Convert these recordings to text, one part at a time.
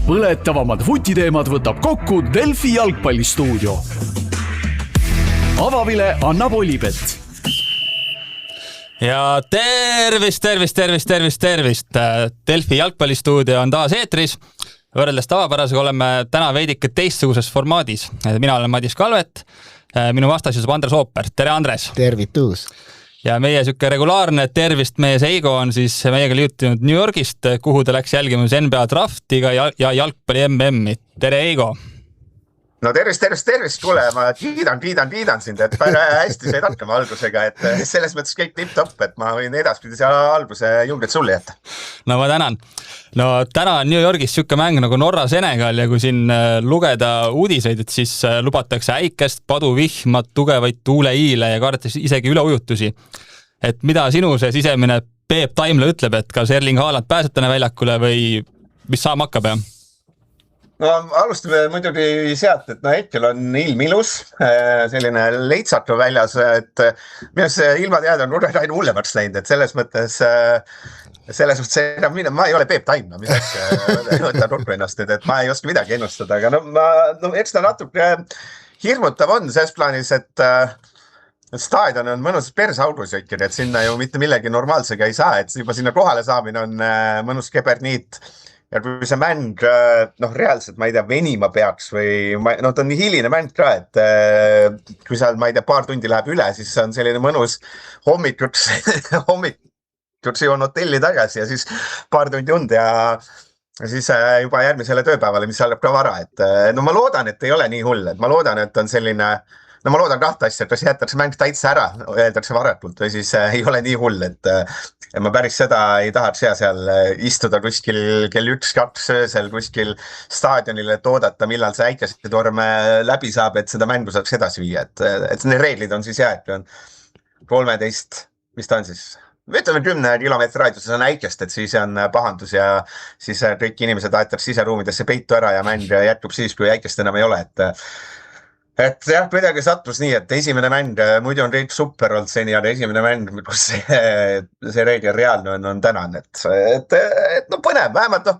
Põletavamad vutiteemad võtab kokku Delfi jalgpallistuudio. Avavile annab Olipet. Ja tervist! Delfi jalgpallistuudio on taas eetris. Võrreldes tavapärasega oleme täna veidike teistsuguses formaadis. Mina olen Madis Kalvet, minu vastas just Andres Ooper. Tere Andres! Tervitus! Ja meie sükke regulaarne tervist meie Seigo on siis meiega liitunud New Yorgist, kuhu ta läks jälgima NBA draftiga ja jalgpalli MM-i. Tere Eigo! No tervist, kuule, ma kiidan sind, et pära hästi said hakkama algusega, et selles mõttes kõik tipp-topp, et ma võin edaspidi seal alguse julgelt sulle jätta. No ma tänan. No täna on New Yorgis sükke mäng nagu Norra-Senegal ja kui siin lugeda uudiseid, et siis lubatakse äikest, paduvihma, tugevaid tuuleiile ja kardetakse isegi üleujutusi. Et mida sinu see sisemine Peep Taimla ütleb, et kas Erling Haaland pääseb täna väljakule või mis saama hakkab? No alustame muidugi sealt, et hetkel on ilm ilus, selline leitsatu väljas, et minus ilmateada on aina hullemaks läinud, et selles mõttes ma ei ole Peep Taimla, mis võtan rukku ennast, et ma ei oska midagi ennustada, aga eks ta natuke hirmutav on selles plaanis, et staadion on mõnus persaugus ikkagi, et sinna ju mitte millegi normaalsega ei saa, et juba sinna kohale saamine on mõnus keberniit. Ja kui see mäng, reaalselt, ma ei tea, venima peaks või, ta on nii hiline mäng ka, et kui seal, ma ei tea, paar tundi läheb üle, siis on selline mõnus hommikuks joon hotelli tagasi ja siis paar tundi und ja siis juba järgmisele tööpäevale, mis algab ka vara, et ma loodan, et ei ole nii hull, et ma loodan, et on selline ma loodan kahte asja, et kas jätakse mäng täitsa ära, öeldakse varakult või siis ei ole nii hull, et ma päris seda ei tahaks seal istuda kuskil kell 1-2 öösel kuskil staadionil, et oodata, millal see äikesetorm läbi saab, et seda mängu saaks edasi viia, et need reeglid on siis et on 13, mis ta on siis? Ütleme 10 kilomeetri raadiuses on äikest, et siis on pahandus ja siis kõik inimesed aetakse siseruumidesse peitu ära ja mäng jätkub siis, kui äikest enam ei ole, et jah, kuidagi sattus nii, et esimene mäng, muidu on kõik super olnud seni, aga esimene mäng, kus see reegel reaalne on tänan, et põnev, vähemalt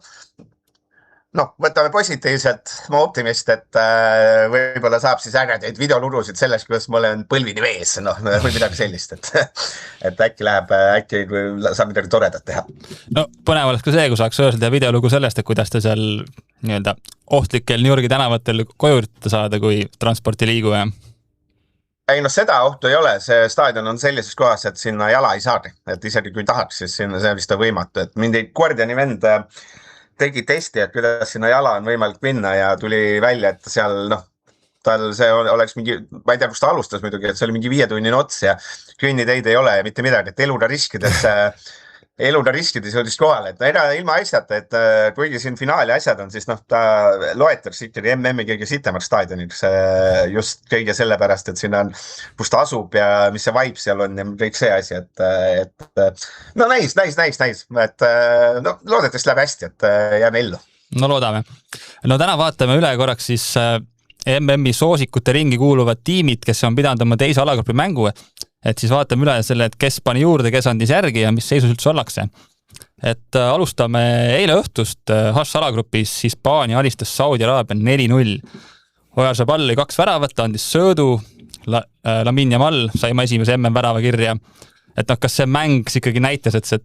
võtame positiivselt, ma optimist, et võib-olla saab siis ägedaid videolugusid sellest, kuidas ma olen põlvini vees, või midagi sellist, et äkki saab midagi toredat teha. No põnev oleks ka see, kui saaks öelda videolugu sellest, et kuidas te seal nii-öelda ohtlikel New Yorgi tänavatel koju üritada saada, kui transporti liigu. Ei, seda ohtu ei ole, see staadion on sellises kohas, et sinna jala ei saagi, et isegi kui tahaks, siis sinna see vist on võimatu, et mindi Guardiani vend tegi testi, et kuidas sinna jala on võimalik minna ja tuli välja, et seal, tal see oleks mingi, ma ei tea, kus ta alustas muidugi, et see oli mingi 5-tunnine ots ja kõnniteid ei ole ja mitte midagi, et eluda riskides jõudis kohale, et ilma asjata, et kuigi siin finaali asjad on, siis ta loetakse ikkagi MM-i kõige sitemaks staadioniks just kõige sellepärast, et siin on, kus ta asub ja mis see vibe seal on ja kõik see asi, et näis, et loodetavasti läheb hästi, et jääme ellu. No loodame. No täna vaatame üle korraks siis MM-i soosikute ringi kuuluvad tiimid, kes on pidanud oma teise alagrupi mängu, et siis vaatame üle selle, et kes pani juurde, kes andis järgi ja mis seisus üldse ollakse. Et alustame eile õhtust alagrupis Hispaania alistas Saudi Araabia 4-0. Ojarsa palli 2 väravat, andis söödu, Lamine Yamal sai ma esimese MM-värava kirja. Et kas see mäng ikkagi näitas, et see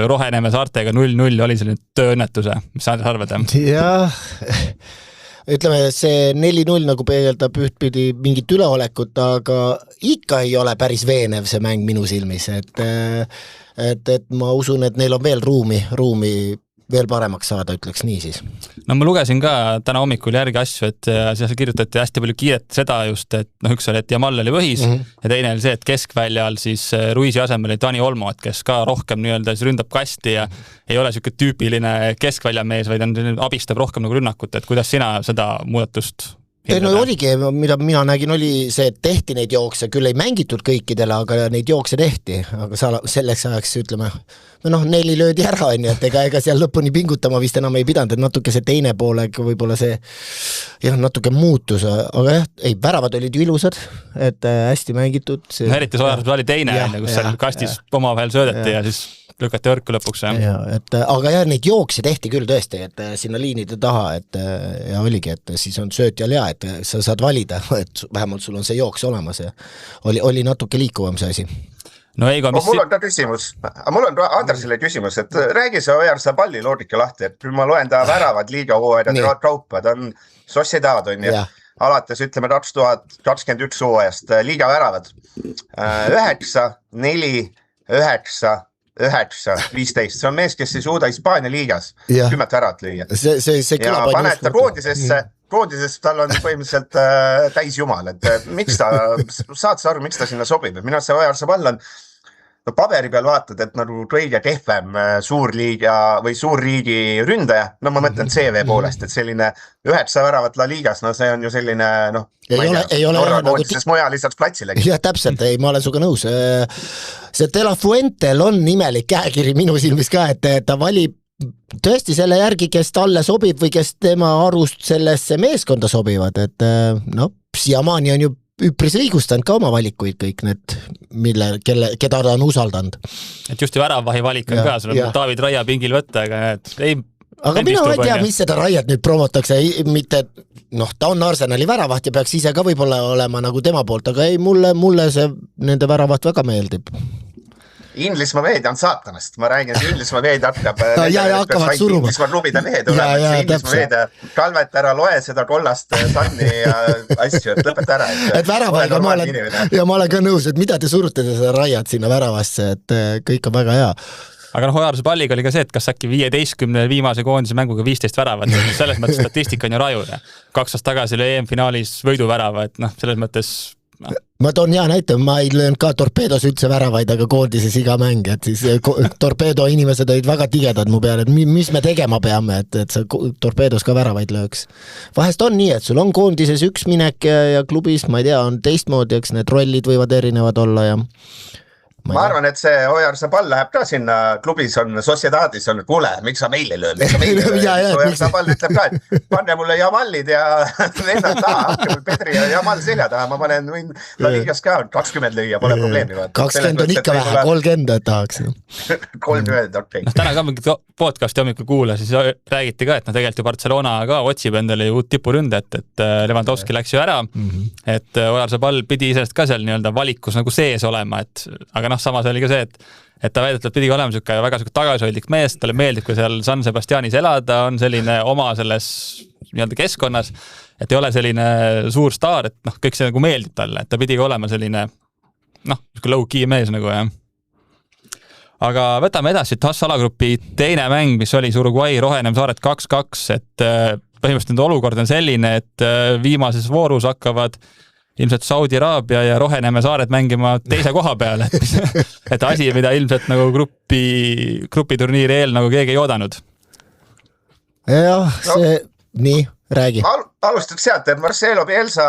Roheneme saartega 0-0 oli selline tööõnnetuse, mis sa arvad? Jah, ütleme, see 4-0 nagu peegeldab ühtpidi mingit üleolekut, aga ikka ei ole päris veenev see mäng minu silmis, et ma usun, et neil on veel ruumi veel paremaks saada, ütleks nii siis. No ma lugesin ka täna hommikul järgi asju, et seal kirjutati hästi palju kiiret seda just, et üks oli, et Yamal oli võhis ja teine oli see, et keskväljal siis Ruisi asemel oli Dani Olmo, et kes ka rohkem nii-öelda ründab kasti ja ei ole siuke tüüpiline keskväljamees, vaid abistab rohkem nagu rünnakut, et kuidas sina seda muudatust oligi, mida mina nägin, oli see, et tehti neid jookse, küll ei mängitud kõikidele, aga neid jookse tehti, aga selleks ajaks ütleme, 4 löödi ära, et ega seal lõpuni pingutama vist enam ei pidanud, et natuke see teine pooleg võib-olla see natuke muutus, aga ei, väravad olid ju ilusad, et hästi mängitud. Eriti Sojarus oli teine, kus seal kastis omavahel söödeti ja siis lükati õrku lõpuks. Ja, aga jah, neid jookse tehti küll tõesti, et sinna liinide taha, et ja oligi, et siis on söötjal hea, et sa saad valida, et vähemalt sul on see jooks olemas ja oli natuke liikuvam see asi. No Eigo, mis... Mul on ka küsimus, mul on Andresile küsimus, et räägi see Ojarsa palli loodike lahti, et ma loen ta väravad liiga hooajad ja kaupa, ta on Sociedad on ja alates ütleme 2021 hooajast liiga väravad 9, 4, 9, 15, see on mees, kes ei suuda Hispaania liigas 10 väravat lüüa. Ja paned ta koondisesse, tal on põhimõtteliselt täisjumal, et miks ta, saad sa aru, miks ta sinna sobib, et minu see Ojarsa pall on paberi peal vaatad, et nagu kõige kehvem suurliiga või suurriigi ründaja, no ma mõtlen CV poolest, et selline 9 väravat La Ligas, no see on ju selline, noh, ei ole koodises mujal lisaks platsilegi. Jah, täpselt, ei, ma olen suga nõus. See De La Fuentel on imelik käekiri minu silmis ka, et ta valib tõesti selle järgi, kes talle sobib või kes tema arust sellesse meeskonda sobivad, et siiamaani on ju üpris õigustanud ka oma valikuid kõik need, keda ta on usaldanud. Et just ju väravahi valik on ka, sul on David Raia pingil võtta, aga mina ei tea, mis seda Raiat nüüd promotakse, mitte, ta on Arsenali väravaht ja peaks ise ka võib-olla olema nagu tema poolt, aga ei, mulle see nende väravaht väga meeldib. Inglismaa meedia on saatanast, ma räägin, et Inglismaa meedia hakkab hakkavad suruma. Inglismaa klubide mehed olema, et Inglismaa meedia kalvet ära, loe seda kollast sanni ja asju, et lõpeta ära. Et väravaiga ma olen ka nõus, et mida te surute seda Raiat sinna väravasse, et kõik on väga hea. Aga Ojarsa palliga oli ka see, et kas äkki 15 viimase koondise mänguga 15 väravat, selles mõttes statistika on ju raju. 2 aastat tagasi oli EM-finaalis võiduvärava, et selles mõttes... Ma toon hea näite, ma ei löönud ka Torpedos üldse väravaid, aga koondises iga mäng, et siis Torpedo inimesed olid väga tigedad mu peale, et mis me tegema peame, et sa Torpedos ka väravaid lööks. Vahest on nii, et sul on koondises üks minek ja klubis, ma ei tea, on teistmoodi, eks need rollid võivad erinevad olla ja... Ma arvan, et see Ojarsa pall läheb ka sinna, klubis on Sociedadis on, kuule, miks sa meile lööd? Ojarsa pall ütleb ka, et panne mulle Jamallid ja lennad taha, hakke mul Pedri ja Jamal selja taha, ma panen võin La Ligas ka 20 lüüa, pole probleemi. 20 on ikka vähe, 30 tahaks. 30, okei. Täna ka mingit podcasti hommikul kuula, siis räägiti ka, et tegelikult ju Barcelona ka otsib endale uut tipuründet, et Lewandowski läks ju ära, et Ojarsa pall pidi isest ka seal nii-öelda valikus nagu sees olema, et aga samas oli ka see, et ta väidetavalt pidi olema väga tagasihoidlik mees, talle meeldib, kui seal San Sebastianis elada, on selline oma selles nii-öelda keskkonnas, et ei ole selline suur staar, et kõik see nagu meeldib talle, et ta pidi olema selline low-key mees nagu, jah. Aga võtame edasi, TAS alagrupi teine mäng, mis oli Uruguay Rohenev Saared 2-2, et põhimõtteliselt olukord on selline, et viimases voorus hakkavad ilmselt Saudi Araabia ja Roheneeme Saared mängima teise koha peale, et asi, mida ilmselt nagu grupiturniiri eel nagu keegi ei oodanud. Jah, see, nii, räägi. Alustaks sealt, et Marcelo Bielsa,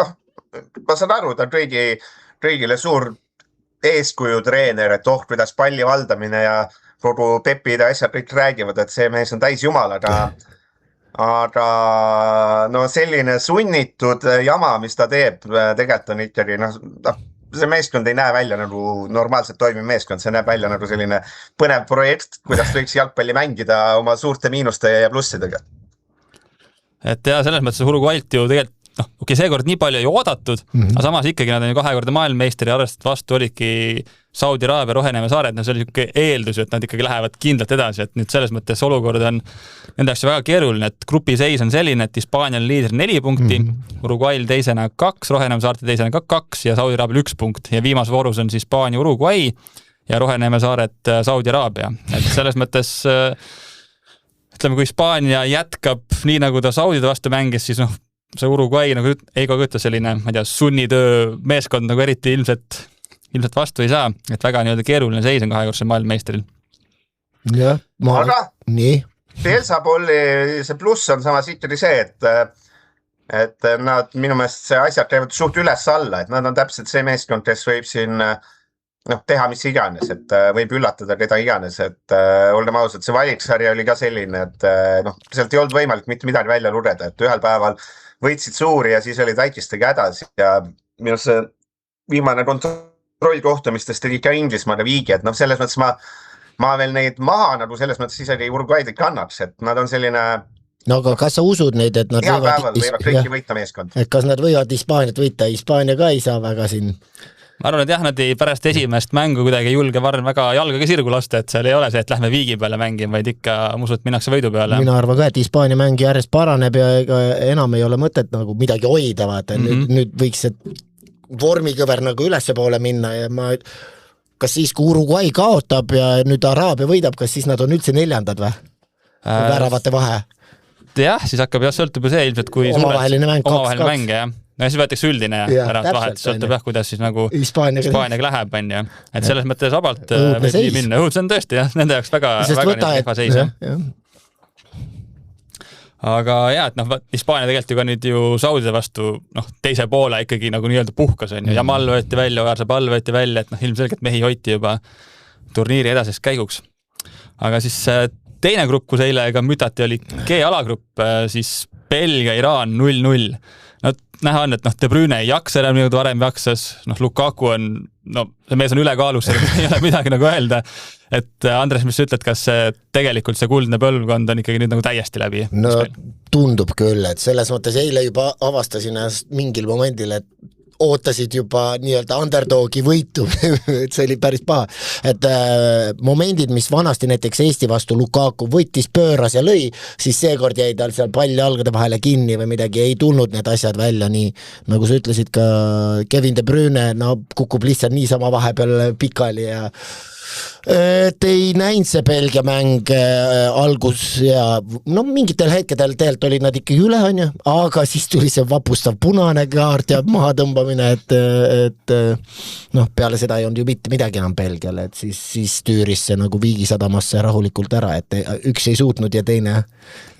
ma saan aru, ta on kõigile suur eeskuju treener, et kuidas palli valdamine ja kogu Pepid ja asjad kõik räägivad, et see mees on täis jumal, aga selline sunnitud jama, mis ta teeb, tegelikult on ikkagi, see meeskond ei näe välja nagu normaalselt toimiv meeskond, see näeb välja nagu selline põnev projekt, kuidas võiks jalgpalli mängida oma suurte miinuste ja plussidega. Et ja selles mõttes Uruguaylt ju tegelikult seekord nii palju ei oodatud, aga samas ikkagi nad on ju 2-kordne maailmameister ja arvestad vastu olidki Saudi Araabia Roheneeme Saared, see oli eeldus, et nad ikkagi lähevad kindlalt edasi, et nüüd selles mõttes olukord on nende jaoks väga keeruline, et grupi seis on selline, et Hispaanial liider 4 punkti, Uruguayl teisena 2, Roheneeme Saarte teisena ka 2 ja Saudi Araabial 1 punkt ja viimas voorus on Hispaania Uruguay ja Roheneeme Saared Saudi Araabia, et selles mõttes ütleme, kui Hispaania jätkab nii, nagu ta Saudide vastu mängis, siis see Uruguay nagu Eigo kütta selline, ma ei tea, sunnitöö meeskond nagu eriti ilmselt vastu ei saa, et väga nii-öelda keeruline seis on 2-kordsel maailmameistril. Jah, nii. Bielsa polli see pluss on samas ikkagi see, et nad minu meelest see asjad käivad suht üles-alla, et nad on täpselt see meeskond, kes võib siin teha mis iganes, et võib üllatada keda iganes, et olgem ausad, see valiksarja oli ka selline, et sealt ei olnud võimalik mitte midagi välja lugeda, et ühel päeval võitsid suuri ja siis olid väikestega hädas ja minu see viimane kontroll kontrollkohtumistest tegi ka Inglismaale viigi, et noh, selles mõttes ma veel neid maha nagu selles mõttes isegi Uruguay'd ikka annaks, et nad on selline no aga kas sa usud neid, et nad hea päeval võivad kõiki võita meeskond? Et kas nad võivad Hispaaniat võita? Hispaania ka ei saa väga siin. Ma arvan, et jah, nad ei pärast esimest mängu kuidagi julge varem väga jalga ka sirgu lasta, et seal ei ole see, et lähme viigi peale mängima, vaid ikka musud minnakse võidu peale. Mina arvan ka, et Hispaania mäng järjest paraneb ja enam ei ole mõtet nagu midagi hoida, vaata. Nüüd võiks see vormikõver nagu ülesse poole minna ja kas siis, kui Uruguay kaotab ja nüüd Araabia võidab, kas siis nad on üldse neljandad või? Väravate vahe? Jah, siis hakkab sõltub ju see ilmselt, kui omavaheline mäng, jah. No siis võetakse üldine ära vahet, sõltub jah, kuidas siis nagu Hispaaniaga läheb, on ju. Et selles mõttes vabalt võib nii minna. See on tõesti, jah, nende jaoks väga kehva seis. Aga jah, et Hispaania tegelikult ju ka nüüd ju Saudide vastu teise poole ikkagi nagu nii-öelda puhkas, on ju. Jamal võeti välja, Ojarzabal võeti välja, et ilmselgelt mehi hoiti juba turniiri edaseks käiguks. Aga siis teine grupp, kus eile ka mütati, oli G-alagrupp, siis Belgia, Iraan 0-0. Näha on, et De Bruyne ei jaksa enam nii varem jaksas, Lukaku on, see mees on ülekaalus, ei ole midagi nagu öelda, et Andres, mis sa ütled, kas tegelikult see kuldne põlvkond on ikkagi nüüd nagu täiesti läbi? No tundub küll, et selles mõttes eile juba avastasin mingil momendil, et ootasid juba nii-öelda underdogi võitu, et see oli päris paha. Et momendid, mis vanasti näiteks Eesti vastu Lukaku võttis, pööras ja lõi, siis seekord jäi tal seal palli jalgade vahele kinni või midagi, ei tulnud need asjad välja nii, nagu sa ütlesid ka Kevin De Bruyne, kukub lihtsalt niisama vahepeal pikali ja et ei näinud see Belgia mäng algus ja mingitel hetkedel tegelikult olid nad ikkagi üle, on ju, aga siis tuli see vapustav punane kaart ja maha tõmbamine, et peale seda ei olnud ju mitte midagi enam Belgiale, et siis tüüris see nagu Viigisadamasse rahulikult ära, et üks ei suutnud ja teine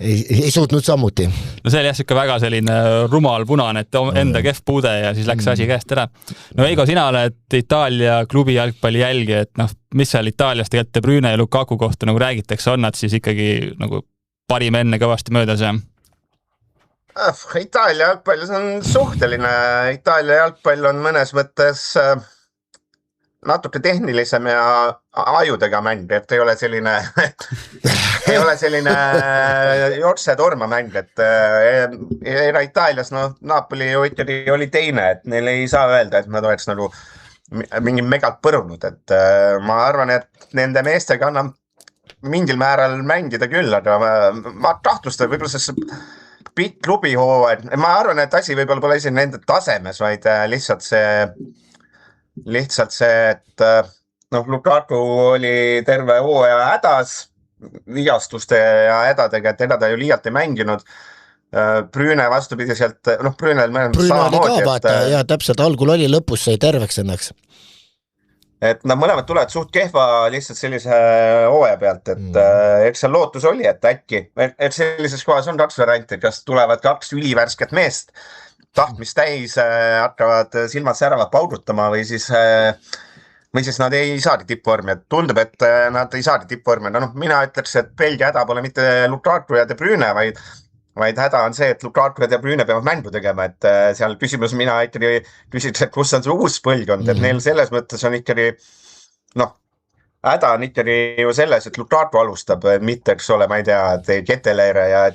ei suutnud sammuti. No see oli jah, väga selline rumal punane, et enda kehv puude ja siis läks asi käest ära. No Eigo, sina oled Itaalia klubi jalgpalli jälgi, et mis seal Itaalias tegelikult De Bruyne ja Lukaku kohta nagu räägitakse, on nad siis ikkagi nagu parim enne kõvasti möödas, jah? Itaalia jalgpall on suhteline. Itaalia jalgpall on mõnes mõttes natuke tehnilisem ja ajudega mäng, et ei ole selline jookse-torma mäng, et Itaalias, Napoli oli teine, et neil ei saa öelda, et nad oleks nagu mingi megalt põrunud, et ma arvan, et nende meestega annab mingil määral mängida küll, aga ma tahtlustan võib-olla see pikk klubi hooaeg, ma arvan, et asi võib-olla pole isegi nende tasemes, vaid lihtsalt see, et Lukaku oli terve hooaja hädas, vigastuste ja hädadega, et teda ju liialt ei mänginud. Bruyne vastupidiselt, Bruyne oli ka vaata, ja täpselt algul oli, lõpus sai terveks õnneks. Et nad mõlemad tulevad suht kehva lihtsalt sellise hooaja pealt, et eks seal lootus oli, et äkki, et sellises kohas on kaks varianti, kas tulevad kaks ülivärsket meest, tahtmist täis, hakkavad silmad säravad paugutama või siis nad ei saagi tippvormi, et tundub, et nad ei saagi tippvormi. Mina ütleks, et Belgia häda pole mitte Lukaku ja De Bruyne, vaid häda on see, et Lukaku ja De Bruyne peavad mängu tegema, et seal küsimus mina ikkagi küsiks, et kus on see uus põlvkond, et neil selles mõttes on ikkagi, häda on ikkagi ju selles, et Lukaku alustab, mitte, eks ole, ma ei tea, Ketelere ja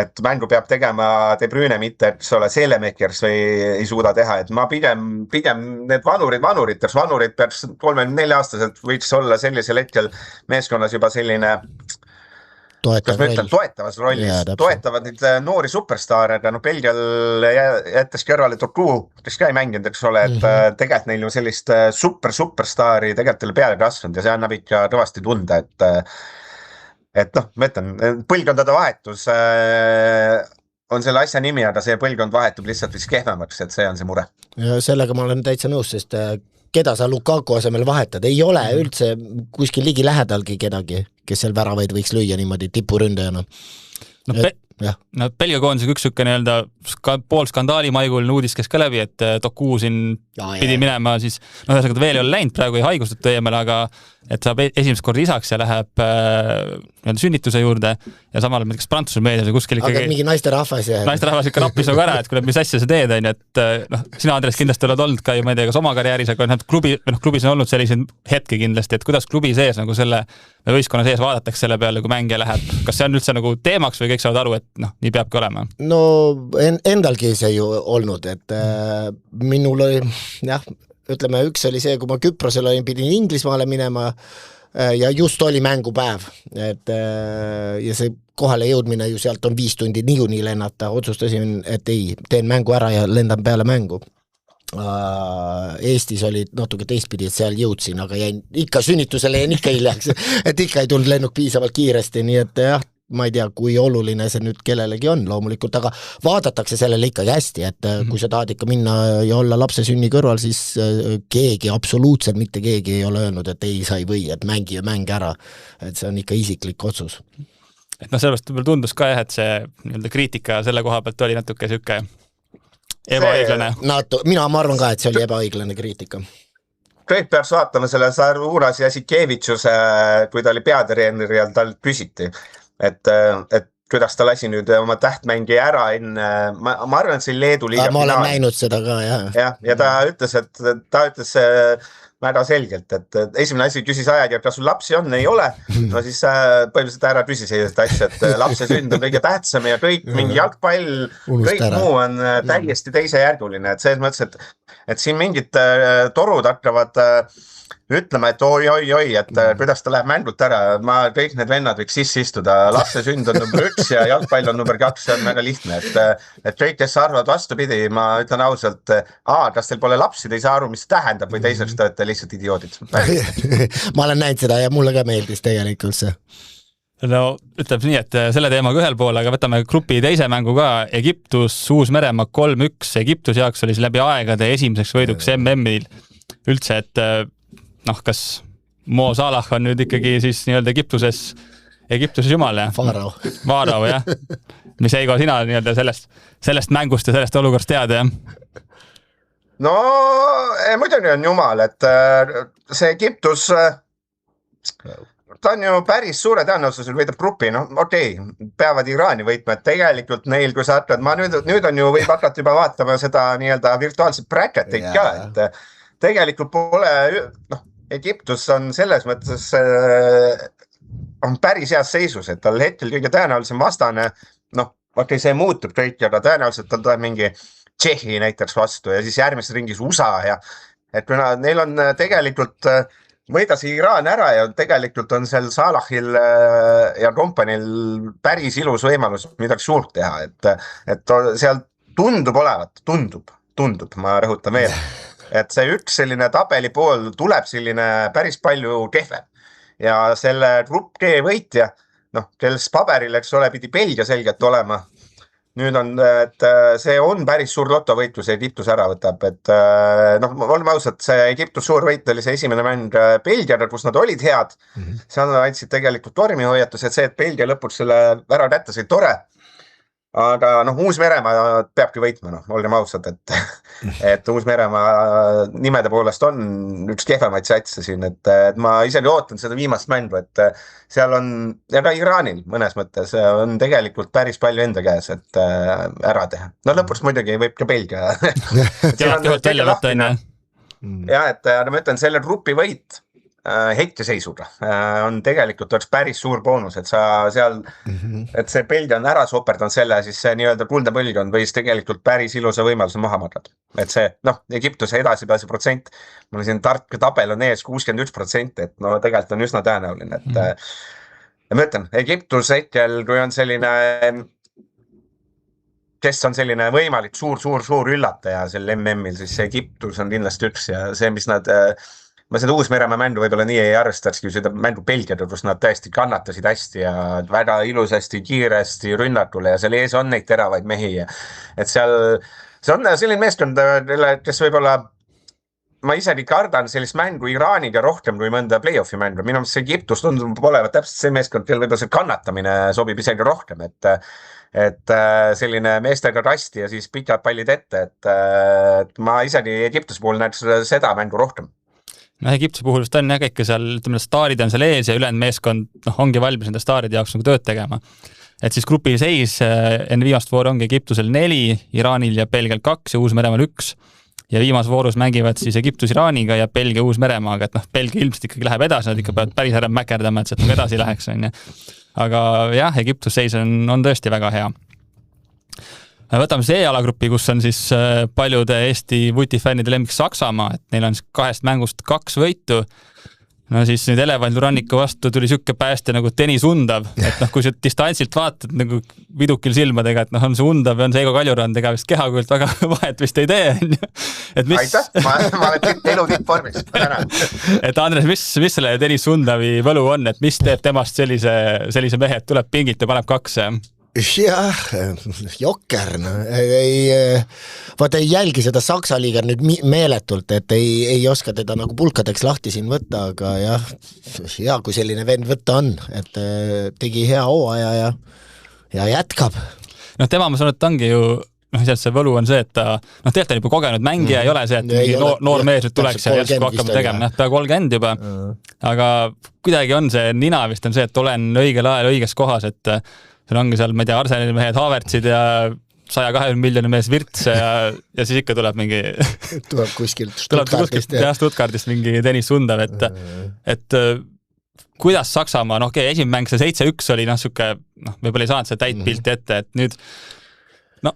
et mängu peab tegema De Bruyne, mitte, eks ole, Seelemekers või ei suuda teha, et ma pigem need vanurid peaks 34-aastaselt võiks olla sellisel hetkel meeskonnas juba selline toetavas rollis, toetavad neid noori superstaare, aga Belgial jättes kõrvale Toku, kes ka ei mänginud, eks ole, et tegelikult neil ju sellist superstaari tegelikult peale kasvanud ja see annab ikka kõvasti tunda, et ma ütlen, põlvkondade vahetus on selle asja nimi, aga see põlvkond vahetub lihtsalt vist kehvemaks, et see on see mure. Ja sellega ma olen täitsa nõus, sest keda sa Lukaku asemel vahetad, ei ole üldse kuskil ligi lähedalgi kedagi, kes seal väravaid võiks lüüa niimoodi tipuründajana. No Belgia koondisega üks siuke nii-öelda pool skandaalimaiguline uudis käis ka läbi, et Doku siin pidi minema siis, ühesõnaga ta veel ei ole läinud, praegu ei haigustut teemel, aga et saab esimest korda isaks ja läheb sünnituse juurde ja samal kas Prantsuse meedias või kuskil ikkagi... Aga mingi naisterahvas ikka nappis nagu ära, et kuule, mis asja sa teed, et sina, Andres, kindlasti oled olnud ka ju, ma ei tea, kas oma karjääris, aga klubis on olnud selliseid hetki kindlasti, et kuidas klubi sees nagu selle võistkonna sees vaadatakse selle peale, kui mängija läheb, kas see on üldse nagu teemaks või kõik saavad aru, et nii peabki olema? No endalgi see ju olnud, et minul oli, ütleme, üks oli see, kui ma Küprosel olin, pidin Inglismaale minema ja just oli mängupäev, et ja see kohale jõudmine ju sealt on 5 tundi niikuinii lennata, otsustasin, et ei, teen mängu ära ja lendan peale mängu. Eestis oli natuke teistpidi, et seal jõudsin, aga jäin ikka sünnitusele jäin ikka hiljaks, et ikka ei tulnud lennuk piisavalt kiiresti, nii et jah, ma ei tea, kui oluline see nüüd kellelegi on loomulikult, aga vaadatakse sellele ikkagi hästi, et kui sa tahad ikka minna ja olla lapse sünni kõrval, siis keegi, absoluutselt mitte keegi ei ole öelnud, et ei, sa ei või, et mängi ja mäng ära. Et see on ikka isiklik otsus. Et sellest tundus ka jah, et see nii-öelda kriitika selle koha pealt oli natuke siuke ebaõiglane. Ma arvan ka, et see oli ebaõiglane kriitika. Kõik peaks vaatama selle Saruras ja Sikevitšuse, kui ta oli peatreener ja tal küsiti. Et kuidas ta lasi nüüd oma tähtmängi ära enne, ma arvan, et see Leedu liiga ma olen näinud seda ka, jah. Ja ta ütles väga selgelt, et esimene asi küsis ajaga, et kas sul lapsi on, ei ole. No siis põhimõtteliselt ära küsis sellist asja, et lapse sünd on kõige tähtsam ja kõik mingi jalgpall, kõik muu on täiesti teisejärguline. Et selles mõttes, et siin mingid torud hakkavad ütlema, et oi, et kuidas ta läheb mängult ära, kõik need vennad võiks sisse istuda, lapse sünd on number 1 ja jalgpall on number 2, see on väga lihtne, et kõik, kes arvavad vastupidi, ma ütlen ausalt, kas teil pole lapsi, te ei saa aru, mis tähendab või teiseks te olete lihtsalt idioodid. Ma olen näinud seda ja mulle ka meeldis tegelikult see. No ütleb nii, et selle teemaga ühel pool, aga võtame grupi teise mängu ka, Egiptus, Uus-Meremaa 3-1, Egiptuse jaoks oli see läbi aegade esimeseks võiduks MM-il üldse, et kas Mo Salah on nüüd ikkagi siis nii-öelda Egiptuses jumal, jah? Faarao, jah. Mis Eigo, sina nii-öelda sellest mängust ja sellest olukorrast tead, jah? No, muidugi on jumal, et see Egiptus, ta on ju päris suure tõenäosusel võidab grupi, peavad Iraani võitma, et tegelikult neil, kui sa hakkad, nüüd on ju, võib hakata juba vaatama seda nii-öelda virtuaalset bracketit ka, et tegelikult pole, Egiptus on selles mõttes on päris heas seisus, et tal hetkel kõige tõenäolisem vastane, see muutub kõik, aga tõenäoliselt tal tuleb mingi Tšehhi näiteks vastu ja siis järgmises ringis USA ja et kui neil on tegelikult võidas Iraan ära ja tegelikult on seal Salahil ja kompanil päris ilus võimalus midagi suurt teha, et seal tundub olevat, ma rõhutan veel. Et see üks selline tabeli pool tuleb selline päris palju kehvem ja selle grupp G võitja, kelles paberil, eks ole, pidi Belgia selgelt olema. Nüüd on, et see on päris suur lotovõitlus ja Egiptus ära võtab, et oleme ausad, see Egiptus suur võit oli see esimene mäng Belgiaga, kus nad olid head, seal andsid tegelikult tormihoiatus, et see, et Belgia lõpuks selle ära kätte sai tore. Aga Uus-Meremaa peabki võitma, olgem ausad, et Uus-Meremaa nimede poolest on üks kehvemaid satse siin, et ma isegi ootan seda viimast mängu, et seal on, ja ka Iraanil mõnes mõttes on tegelikult päris palju enda käes, et ära teha. Lõpuks muidugi võib ka Belgia. Ja, et ma ütlen, selle grupi võit hetkeseisuga on tegelikult oleks päris suur boonus, et sa seal, et see Belgia on ära soperdanud selle, siis see nii-öelda kuldne põlgon võis tegelikult päris ilusa võimaluse maha magada. Et see, Egiptuse edasipääse protsent, mul siin tark tabel on ees 61%, et tegelikult on üsna tõenäoline, et ma ütlen, Egiptus hetkel, kui on selline, kes on selline võimalik suur üllataja sel MM-il, siis see Egiptus on kindlasti üks ja see, mis nad ma seda Uus-Meremaa mängu võib-olla nii ei arvestakski seda mängu Belgiaga, kus nad tõesti kannatasid hästi ja väga ilusasti, kiiresti rünnakule ja seal ees on neid teravaid mehi. Et seal, see on selline meeskond, kes võib-olla ma isegi kardan sellist mängu Iraaniga rohkem kui mõnda play-off'i mängu. Minu meelest see Egiptus tundub olevat täpselt see meeskond, kel võib-olla see kannatamine sobib isegi rohkem, et selline meestega rasti ja siis pikad pallid ette, et ma isegi Egiptuse puhul näeks seda mängu rohkem. No Egiptuse puhul vist on jah ikka seal, ütleme, staarid on seal ees ja ülejäänud meeskond ongi valmis nende staaride jaoks nagu tööd tegema. Et siis grupi seis enne viimast vooru ongi Egiptusel 4, Iraanil ja Belgial 2 ja Uus-Meremaal 1. Ja viimas voorus mängivad siis Egiptus Iraaniga ja Belgia Uus-Meremaaga, et Belgia ilmselt ikkagi läheb edasi, nad ikka peavad päris ära mäkerdama, et see edasi läheks. Aga jah, Egiptus seis on tõesti väga hea. Võtame see alagrupi, kus on siis paljude Eesti vutifännide lemmik Saksamaa, et neil on 2 mängust 2 võitu. No siis nüüd Elevandi-Luranniku vastu tuli siuke päästja nagu Tõnis Undav, et kui sa distantsilt vaatad nagu vidukil silmadega, et on see Undav ja on see Ego Kaljurand, ega vist kehakujult väga vahet vist ei tee. Aitäh, ma olen elu tippvormis, tänan. Et Andres, mis selle Tõnis Undavi võlu on, et mis teeb temast sellise mehe, et tuleb pingilt ja paneb 2? Jah, jokker, vaata ei jälgi seda Saksa liiga nüüd meeletult, et ei oska teda nagu pulkadeks lahti siin võtta, aga jah, hea kui selline vend võtta on, et tegi hea hooaja ja jätkab. Tema ma sanon, et ongi ju, see võlu on see, et ta, tegelikult on juba kogenud mängija, ei ole see, et noor mees nüüd tuleks ja järsku hakkab tegema, pea 30 juba, aga kuidagi on see nina vist on see, et olen õigel ajal õiges kohas, et seal ongi seal, ma ei tea, Arsenali mehed Havertzid ja 120 miljoni mees Virts ja siis ikka tuleb mingi tuleb kuskilt Stuttgartist mingi Tõnis Undav, et kuidas Saksamaa, esimene mäng see 7-1 oli siuke, võib-olla ei saanud see täit pilti ette, et nüüd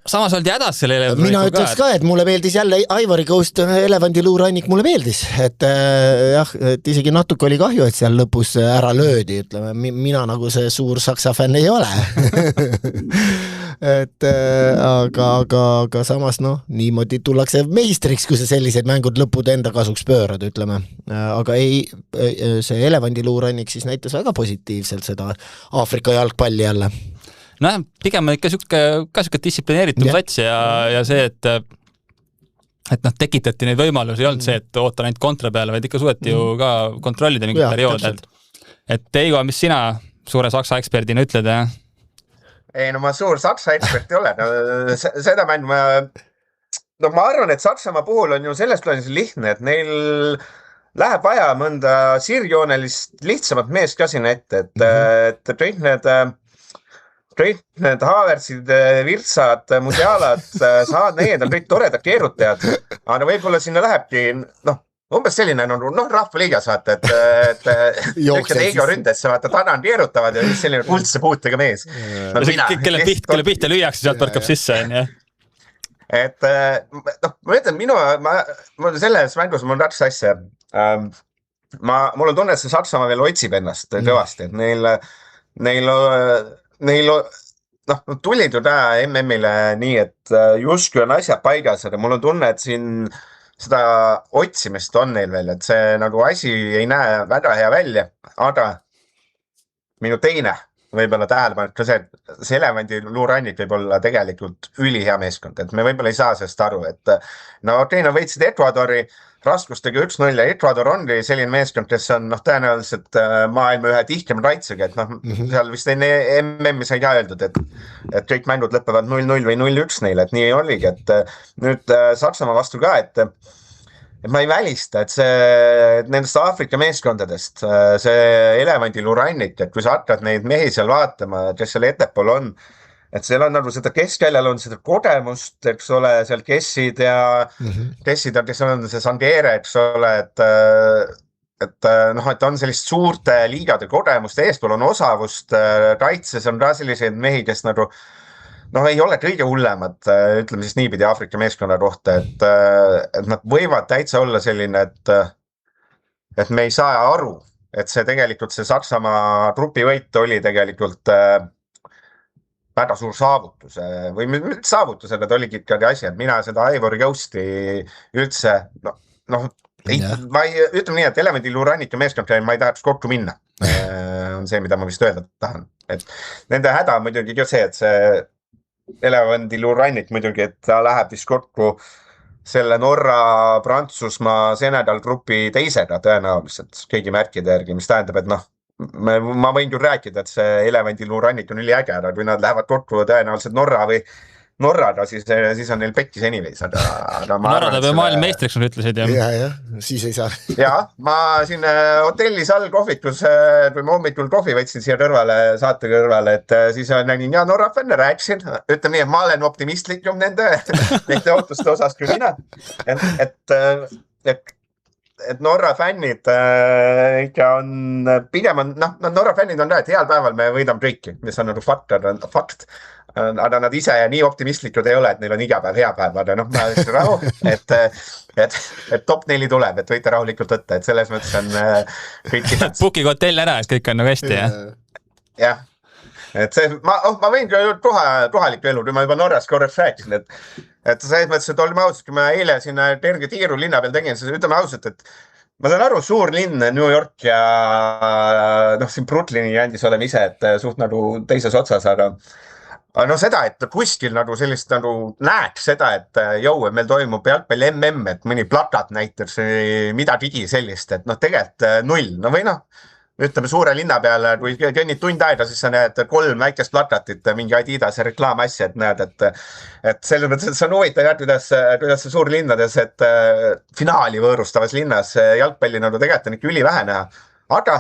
samas oldi hädas selle Elevandi mina ütleks ka, et mulle meeldis jälle Ivory Coast Elevandi-Luurannik mulle meeldis, et jah, et isegi natuke oli kahju, et seal lõpus ära löödi, ütleme, mina nagu see suur Saksa fänn ei ole et aga samas niimoodi tullakse meistriks, kui sa sellised mängud lõpud enda kasuks pöörad, ütleme, aga see Elevandi-Luurannik siis näitas väga positiivselt seda Aafrika jalgpalli jälle. Pigem on ikka siuke distsiplineeritud sats ja see, et tekitati neid võimalusi, ei olnud see, et oota ainult kontra peale, vaid ikka suudeti ju ka kontrollida mingit periood. Et Eigo, mis sina suure Saksa eksperdina ütled? Ei, ma suur Saksa ekspert ei ole. Seda mängu ma arvan, et Saksamaa puhul on ju selles plaanis lihtne, et neil läheb vaja mõnda sirjoonelist lihtsamat meest ka sinna ette, et kõik need Havertzid, Virtsad, Musialad, saad need on kõik toredad keerutajad, aga võib-olla sinna lähebki, umbes selline, rahvaliigas vaata, et kõik Eigo ründesse vaata, tanan keerutavad ja selline kuldse puutega mees. Kelle pihta lüüakse, sealt võrkab sisse, on jah? Et ma ütlen, selles mängus mul on raks asja. Mul on tunne, et see Saksamaa veel otsib ennast kõvasti, et neil tulid ju täna MM-ile nii, et justkui on asjad paigas, aga mul on tunne, et siin seda otsimist on neil veel, et see nagu asi ei näe väga hea välja, aga minu teine võib-olla tähelepanek ka see, et see Elevandi-Luurannik võib olla tegelikult ülihea meeskond, et me võib-olla ei saa sellest aru, et nad võitsid Ecuadori raskustega 1-0 ja Ecuador ongi selline meeskond, kes on tõenäoliselt maailma ühe tihkem kaitsega, et seal vist enne MM-i sai ka öeldud, et kõik mängud lõpevad 0-0 või 0-1 neile, et nii oligi, et nüüd Saksamaa vastu ka, et ma ei välista, et nendest Aafrika meeskondadest, see Elevandi-Luurannik, et kui sa hakkad neid mehi seal vaatama, kes seal ettepool on, et seal on nagu seda keskväljal on seda kogemust, eks ole, seal kessid ja kessid, kes on see Sangere, eks ole, et on sellist suurte liigade kogemust, eespool on osavust, kaitses on ka selliseid mehi, kes nagu ei ole kõige hullemad, ütleme siis niipidi Aafrika meeskonna kohta, et nad võivad täitsa olla selline, et me ei saa aru, et see tegelikult see Saksamaa grupivõit oli tegelikult väga suur saavutus või saavutused, need oligi ikkagi asi, et mina seda Ivory Coasti üldse, ma ei ütleme nii, et Elevandi-Luurannik ja meeskond, ma ei tahaks kokku minna, on see, mida ma vist öelda tahan, et nende häda muidugi ka see, et see Elevandi-Luurannik muidugi, et ta läheb vist kokku selle Norra, Prantsusmaa, Senegal grupi teisega tõenäoliselt kõigi märkide järgi, mis tähendab, et noh, ma võin küll rääkida, et see elevandiluurannik on üliäge, aga kui nad lähevad kokku tõenäoliselt Norraga, siis on neil pekkis anyways, aga ma Norra teeb maailmameistriks, nagu ütlesid. Ja, siis ei saa. Ja, ma siin hotellis all kohvikus, kui ma hommikul kohvi võtsin siia kõrvale, saate kõrvale, et siis nägin, ja Norra fänne rääkisin, ütleme nii, et ma olen optimistlikum nende ootuste osas kui mina, et Norra fännid ikka on, pigem on, Norra fännid on et heal päeval me võidame kõiki, mis on nagu fakt, aga nad ise nii optimistlikud ei ole, et neil on iga päev hea päev, aga ma ütlen rahu, et top 4 tuleb, et võite rahulikult võtta, et selles mõttes on kõik kitsad. Bookige hotell ära, et kõik on nagu hästi, jah? Jah, et see, ma võin ka kohaliku elu, kui ma juba Norras korraks rääkisin, et selles mõttes, et olime ausalt, kui ma eile sinna terge tiiru linna peal tegin, siis ütleme ausalt, et ma saan aru, suur linn, New York ja siin Brooklyni andis oleme ise, et suht nagu teises otsas, aga seda, et kuskil nagu sellist nagu näeks seda, et meil toimub jalgpalli MM, et mõni plakat näiteks midagi sellist, et tegelikult null, või ütleme suure linna peale, kui kõnnid tund aega, siis sa näed 3 väikest plakatit, mingi Adidas reklaamassi, et näed, et selles mõttes, et see on huvitav, kuidas see suurlinnades, et finaali võõrustavas linnas jalgpalli nagu tegelikult on ikka ülivähe näha, aga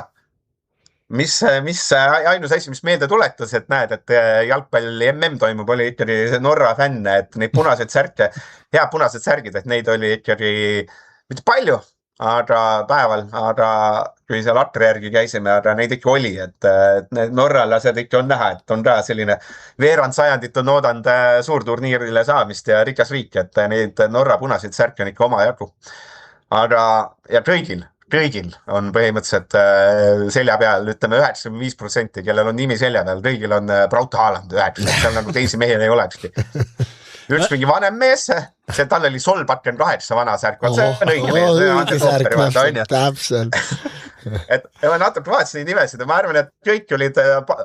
mis ainus asi, mis meelde tuletas, et näed, et jalgpalli MM toimub, oli ikkagi see Norra fänne, et neid punaseid särke, hea punased särgid, et neid oli ikkagi mitte palju, aga päeval, aga kui seal Atre järgi käisime, aga neid ikka oli, et need norralased ikka on näha, et on ka selline veerand sajandit on oodanud suurturniirile saamist ja rikas riik, et neid Norra punaseid särke on ikka oma jagu. Aga ja kõigil on põhimõtteliselt selja peal, ütleme 95%, kellel on nimi selja peal, kõigil on Braut Haaland 9, seal nagu teisi mehi ei olekski. Üks mingi vanem mees, tal oli Solbakken 8 vana särk, see on õige mees. Täpselt. Et ma natuke vaatasin neid nimesid ja ma arvan, et kõik olid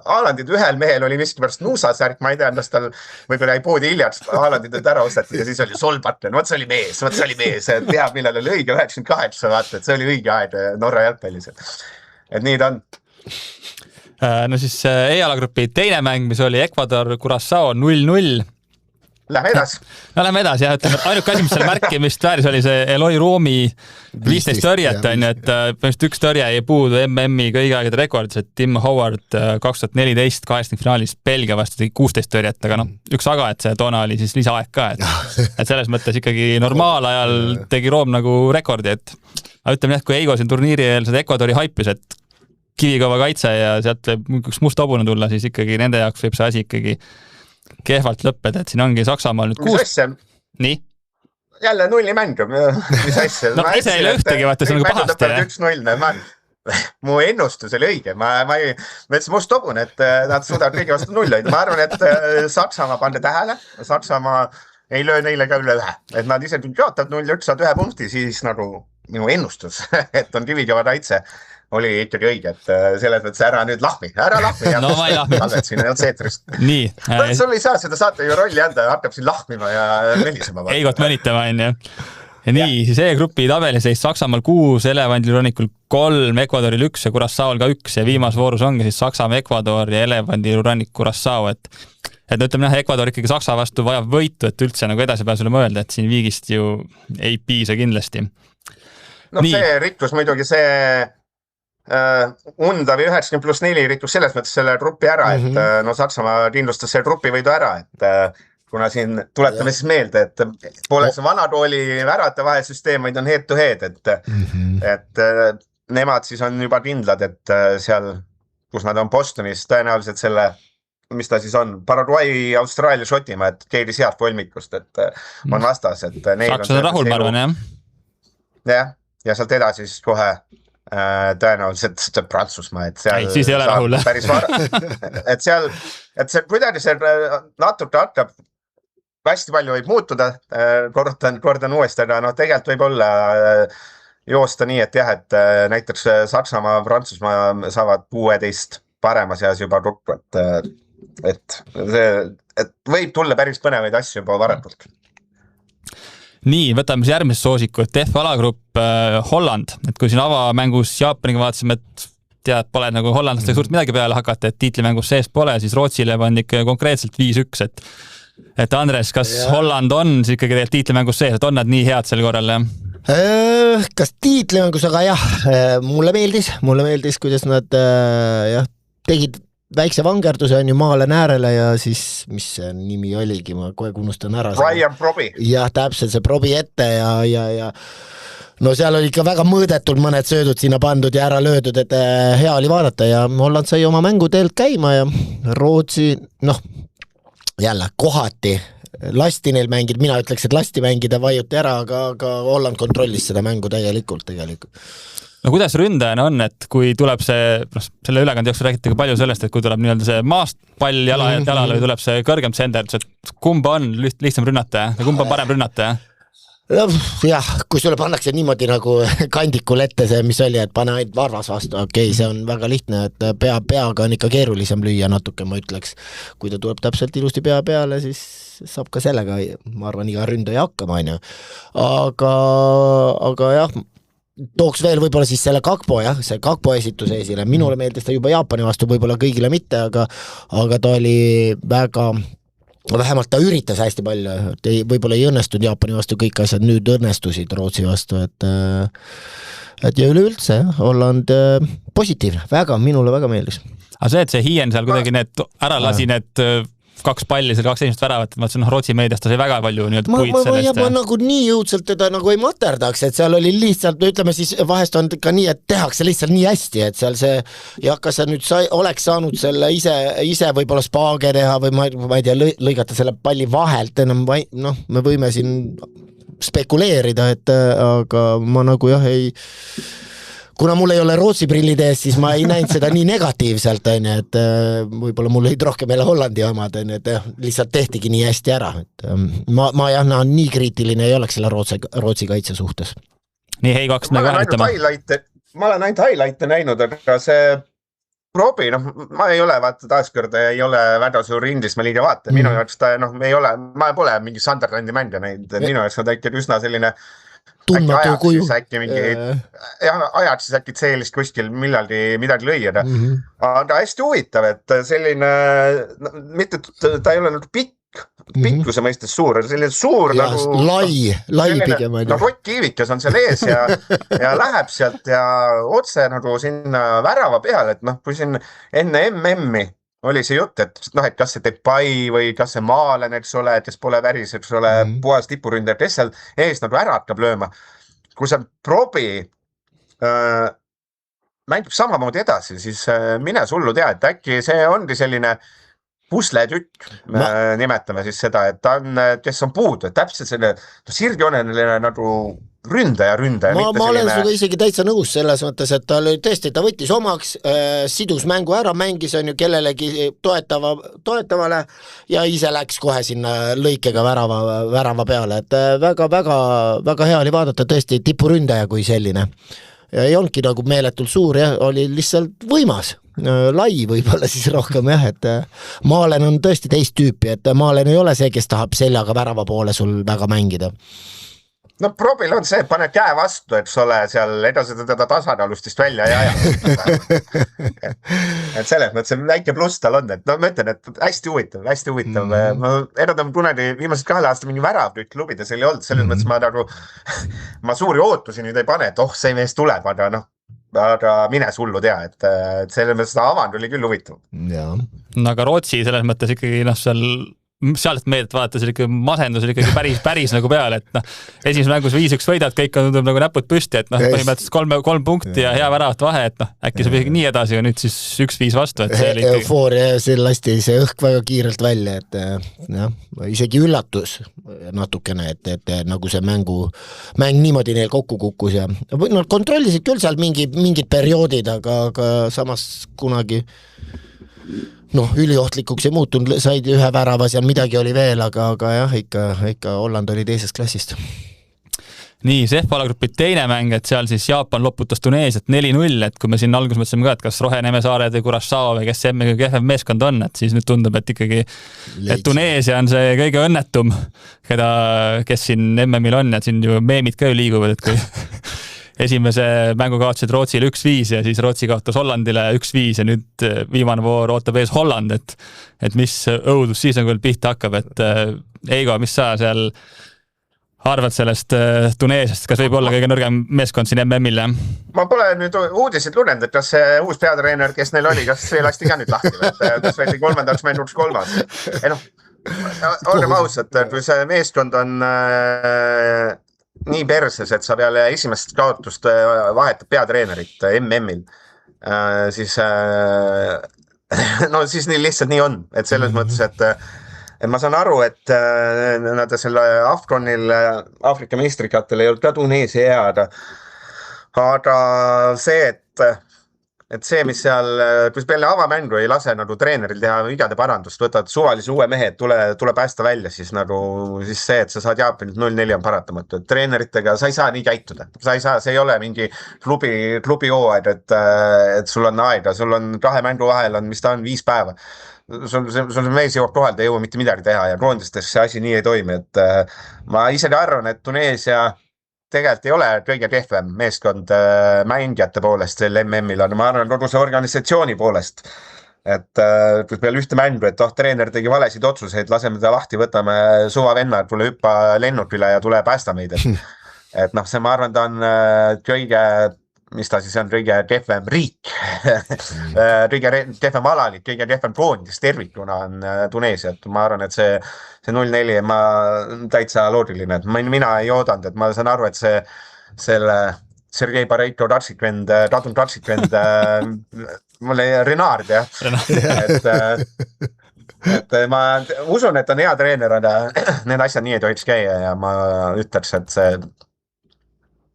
Haalandid, ühel mehel oli miskipärast Nuusa särk, ma ei tea, kas tal võib-olla ei poodi hiljaks, Haalandid ära ostati ja siis oli Solbakken, see oli mees, teab, millal oli õige 98, vaata, et see oli õige aeg Norra jalgpallis. Et nii ta on. No siis E-alagrupi teine mäng, mis oli Ecuador Curaçao 0-0. Lähme edasi. No lähme edasi, jah, ütleme, ainuke asi, mis seal märkimist vääris, oli see Eloi Roomi 15 tõrjet, et põhimõtteliselt üks tõrje ei puudu MM-i kõigi aegade rekordis, et Tim Howard 2014 80 finaalis Belgia vastu tegi 16 tõrjet, aga üks aga, et see toona oli siis lisaaeg ka, et selles mõttes ikkagi normaalajal tegi Room nagu rekordi, et ütleme jah, kui Eigo siin turniiri eel seda Ecuadori haipis, et kivikõva kaitse ja sealt võib üks must hobune tulla, siis ikkagi nende jaoks võib see asi ikkagi kehvalt lõppeda, et siin ongi Saksamaal nüüd 6. Nii? Jälle nulli mängu, mis asja? No ise ei lõhtegi, vaata, see on nagu pahasti. 1-0, mu ennustus oli õige, ma ütlesin must hobune, et nad suudavad kõigi vastu 0 hoida. Ma arvan, et Saksamaa pande tähele, Saksamaa ei löö neile ka üle 1, et nad ise kaotavad 0-1, saad 1 punkti, siis nagu minu ennustus, et on kivikõva kaitse, oli ikkagi õige, et selles mõttes ära nüüd lahmi. No ma ei lahmi. Nii. Sul ei saa seda saate ju rolli anda, hakkab siin lahmima ja melisema. Eigot mõnitama, on ju. Ja nii, siis E-grupi tabelis Saksamaal 6, Elevandilurannikul 3, Ecuadoril 1 ja Curaçao'l ka 1 ja viimas voorus ongi siis Saksamaa, Ecuador ja Elevandilurannik Curaçao, et ütleme, Ecuador ikkagi Saksa vastu vajab võitu, et üldse nagu edasipääsule mõelda, et siin viigist ju ei piisa kindlasti. No nii. See rikkus muidugi see Undavi 90+4 rikkus selles mõttes selle grupi ära, et Saksamaa kindlustas selle grupi võidu ära, et kuna siin tuletame siis meelde, et pooleks vana kooli värata vahesüsteem, vaid on head to head, et nemad siis on juba kindlad, et seal, kus nad on Bostonis, tõenäoliselt selle, mis ta siis on, Paraguay, Austraalia, Šotimaa, et keegi sealt kolmikust, et on vastas, et Saksad on rahul, ma arvan, jah? Jah, ja sealt edasi siis kohe tõenäoliselt Prantsusmaa, et seal siis ei ole rahul. Päris et see kuidagi see natuke hakkab, hästi palju võib muutuda, kordan uuesti, aga tegelikult võib olla joosta nii, et jah, et näiteks Saksamaa, Prantsusmaa saavad 16 paremas eas juba kokku, et võib tulla päris põnevaid asju juba varatult. nii, võtame siis järgmist soosikut, F-alagrupp Holland, et kui siin avamängus Jaapaniga vaatasime, et tead, pole nagu hollandlastega suurt midagi peale hakata, et tiitlimängus sees pole, siis Rootsile pandi ikka konkreetselt 5-1, et Andres, kas Holland on siis ikkagi tegelikult tiitlimängus sees, et on nad nii head sel korral, jah? Kas tiitlimängus, aga jah, mulle meeldis, kuidas nad tegid väikse vangerduse on ju Maalen äärele ja siis, mis see nimi oligi, ma kohe unustan ära. Ryan Probi. Jah, täpselt see Probi ette ja no seal oli ikka väga mõõdetud mõned söödud sinna pandud ja ära löödud, et hea oli vaadata ja Holland sai oma mänguteelt käima ja Rootsi, jälle kohati lasti neil mängida, mina ütleks, et lasti mängida vajuti ära, aga Holland kontrollis seda mängu tegelikult. No kuidas ründajana on, et kui tuleb see, selle ülekande jooksul räägite palju sellest, et kui tuleb nii-öelda see maast pall jalale või tuleb see kõrgem sender, et kumba on lihtsam rünnata ja kumba on parem rünnata, jah, kui sulle pannakse niimoodi nagu kandikul ette see, mis oli, et pane ainult varvas vastu, okei, see on väga lihtne, et peaga on ikka keerulisem lüüa natuke, ma ütleks. Kui ta tuleb täpselt ilusti pea peale, siis saab ka sellega, ma arvan, iga ründaja hakkama, on ju. Aga jah, tooks veel võib-olla siis selle see Kakpo esituse esile, minule meeldis ta juba Jaapani vastu, võib-olla kõigile mitte, aga ta oli väga, vähemalt ta üritas hästi palju, võib-olla ei õnnestunud Jaapani vastu, kõik asjad nüüd õnnestusid Rootsi vastu, et ja üleüldse, Holland positiivne, minule väga meeldis. Aga see, et see Hien seal kuidagi ära lasi need 2 palli, seal 2 esimest väravat, ma ütlesin, Rootsi meedias ta sai väga palju puid sellest. Ma nagu nii jõudselt teda nagu ei materdaks, et seal oli lihtsalt, ütleme siis vahest on ka nii, et tehakse lihtsalt nii hästi, et seal see, ja kas sa nüüd oleks saanud selle ise võib-olla spaage teha või ma ei tea, lõigata selle palli vahelt, me võime siin spekuleerida, aga ma nagu jah kuna mul ei ole Rootsi prillid ees, siis ma ei näinud seda nii negatiivselt, et võib-olla mul olid rohkem jälle Hollandi omad, et lihtsalt tehtigi nii hästi ära. Ma jah, nii kriitiline ei oleks selle Rootsi kaitse suhtes. Nii, hei, kaks nagu äänetama. Ma olen ainult highlight'e näinud, aga see Probi, ma ei ole, vaata taaskord ei ole väga suur Inglismaa liiga vaata. Minu jaoks ta, ei ole, ma pole mingi Sunderlandi mängija näinud. Minu jaoks on ta ikka üsna selline tundmatu kuju. Ajad siis äkki seelist kuskil midagi lõiada. Aga hästi huvitav, et selline, mitte ta ei ole nagu pikkuse mõistes suur, selline suur ja, nagu lai pigem. Rott-kiivikas on seal ees ja läheb sealt ja otse nagu sinna värava peale, et kui siin enne MM-i oli see jutt, et kas see Depay või kas see Maalen, eks ole, kes pole väris, eks ole, puhas tipuründaja, kes seal ees nagu ära hakkab lööma. Kui see Probi mängib samamoodi edasi, siis mine sullu tea, et äkki see ongi selline pusletükk, nimetame siis seda, et ta on, kes on puudu, et täpselt selline sirgjoneline nagu ründaja. Ma olen suga isegi täitsa nõus selles mõttes, et ta võttis omaks, sidus mängu ära, mängis on ju kellelegi toetavale ja ise läks kohe sinna lõikega värava peale, et väga hea oli vaadata tõesti tipuründaja kui selline. Ja ei olnudki nagu meeletult suur, oli lihtsalt võimas, lai võib-olla siis rohkem jah, et Maalen on tõesti teist tüüpi, et Maalen ei ole see, kes tahab seljaga värava poole sul väga mängida. Probil on see, et pane käe vastu, eks ole, seal edasi teda tasakaalustist välja ja et selles mõttes väike pluss tal on, et ma ütlen, et hästi huvitav. Ma enam kunagi viimased 2 aastal mingi värav nüüd klubides ei olnud, selles mõttes ma suuri ootusi nüüd ei pane, et see mees tuleb, aga mine sullu tea, et selles mõttes avand oli küll huvitav. Aga Rootsi selles mõttes ikkagi sealt meelt vaadates oli masendus oli ikkagi päris nagu peale, et esimeses mängus 5-1 võidad, kõik on nagu näpud püsti, et põhimõtteliselt 3 punkti ja hea väravat vahe, et äkki saab isegi nii edasi ja nüüd siis 1-5 vastu, et see oli ikkagi eufooria, see lasti see õhk väga kiirelt välja, et isegi üllatus natukene, et nagu see mäng niimoodi neil kokku kukkus ja nad kontrollisid küll seal mingid perioodid, aga samas kunagi üliohtlikuks ei muutunud, said ühe värava seal midagi oli veel, aga jah, ikka Holland oli teisest klassist. nii, see F-alagrupi teine mäng, et seal siis Jaapan loputas Tuneesiat 4-0, et kui me siin alguses mõtlesime ka, et kas Roheneme saared või Curaçao või kes see kõige kehvem meeskond on, et siis nüüd tundub, et ikkagi et Tuneesia on see kõige õnnetum, kes siin MM-il on, ja siin ju meemid ka ju liiguvad, et kui esimese mängu kaotasid Rootsile 1-5 ja siis Rootsi kaotas Hollandile 1-5 ja nüüd viimane voor ootab ees Holland, et mis õudus siis nagu veel pihta hakkab, et Eigo, mis sa seal arvad sellest Tuneesiast, kas võib olla kõige nõrgem meeskond siin MM-il? Ma pole nüüd uudiseid lugenud, et kas see uus peatreener, kes neil oli, kas see lasti ka nüüd lahti, kas võeti 3. mänguks 3. Olgem ausad, kui see meeskond on nii perses, et sa peale esimest kaotust vahetab peatreenerit MM-il, siis nii lihtsalt nii on, et selles mõttes, et ma saan aru, et nad selle Afronil Aafrika meistrikatel ei olnud ka Tuneesia head, aga see, et see, mis seal, kus peale avamängu ei lase nagu treeneril teha vigade parandust, võtad suvalise uue mehe, tule päästa välja, siis see, et sa saad Jaapanilt 0-4 on paratamatu, et treeneritega sa ei saa nii käituda, see ei ole mingi klubi hooaeg, et sul on aega, sul on 2 mängu vahel on, mis ta on 5 päeva. Sul mees jõuab kohal, ta ei jõua mitte midagi teha ja koondistes see asi nii ei toimi, et ma isegi arvan, et Tuneesia tegelikult ei ole kõige kehvem meeskond mängijate poolest sel MM-il, aga ma arvan kogu see organisatsiooni poolest, et kui peale ühte mängu, et treener tegi valesid otsuseid, laseme ta lahti, võtame suvavenna, tule hüppa lennukile ja tule päästa meid, et see ma arvan, ta on kõige mis ta siis on kõige kehvem riik, kõige kehvem alalik, kõige kehvem koondis tervikuna on Tuneesia, et ma arvan, et see 0-4 ma täitsa loogiline, et mina ei oodanud, et ma saan aru, et selle Sergei Bareiko Tarsikvend, Kadun Tarsikvend, mulle Renard, jah, et ma usun, et on hea treener, aga need asjad nii ei tohiks käia ja ma ütleks, et see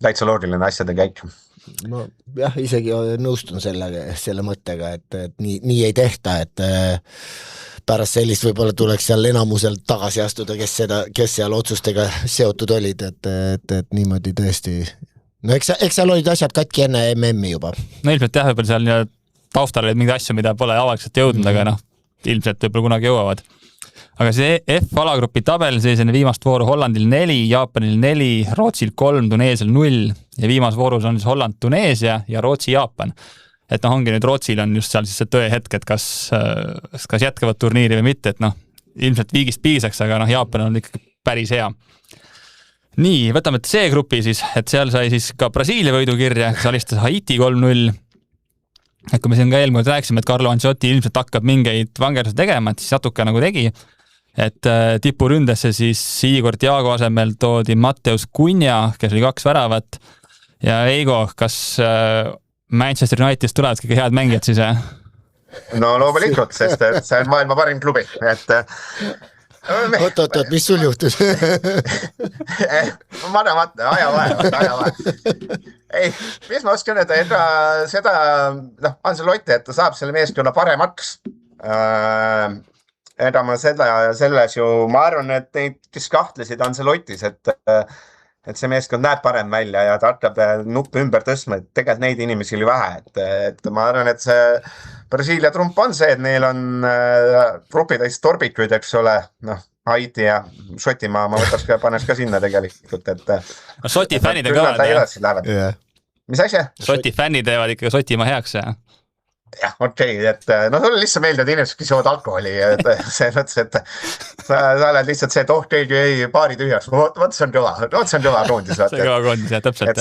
täitsa loogiline asjade käik. Ma jah, isegi nõustun selle mõttega, et nii ei tehta, et pärast sellist võib-olla tuleks seal enamusel tagasi astuda, kes seal otsustega seotud olid, et niimoodi tõesti. No eks seal olid asjad katki enne MM-i juba. No ilmselt jah, võib-olla seal taustal olid mingeid asju, mida pole avalikult jõudnud, aga ilmselt võib-olla kunagi jõuavad. Aga see F-alagrupi tabel, selline viimast vooru Hollandil 4, Jaapanil 4, Rootsil 3, Tuneesial 0 ja viimas voorus on siis Holland, Tuneesia ja Rootsi, Jaapan. Et ongi nüüd Rootsil on just seal siis see tõe hetk, et kas jätkavad turniiri või mitte, et ilmselt viigist piisaks, aga Jaapan on ikkagi päris hea. Nii, võtame C-grupi siis, et seal sai siis ka Brasiilia võidukirja, kes alistas Haiti 3-0. Et kui me siin ka eelmõõd rääksime, et Carlo Ancelotti ilmselt hakkab mingeid vangerdusi tegema, et siis natuke nagu tegi, et tipuründesse siis Igor Thiago asemel toodi Mateus Cunha, kes oli 2 väravat ja Eigo, kas Manchester Unitedist tulevad kõige head mängijad siis? No loomulikult, sest see on maailma parim klubi, et Oot, mis sul juhtus? aja vahe. Ei, mis ma oskan öelda, ega seda, Ancelotti, et ta saab selle meeskonna paremaks. Ega ma selles ju, ma arvan, et neid, kes kahtlesid Ancelottis, et see meeskond näeb parem välja ja ta hakkab nuppe ümber tõstma, et tegelikult neid inimesi oli vähe, et ma arvan, et see Brasiilia trump on see, et neil on grupitäis torbikuid, eks ole, Haiti ja Šotimaa, ma paneks ka sinna tegelikult, et Šoti fännid on kõvad, jah? Mis asja? Šoti fännid teevad ikkagi Šotimaa heaks, jah? Jah, okei, et sulle lihtsalt meeldib inimesed, kes joovad alkoholi, et see mõttes, et sa oled lihtsalt see, et keegi ei paari tühjaks, vot see on kõva koondis. See kõva koondis, jah, täpselt.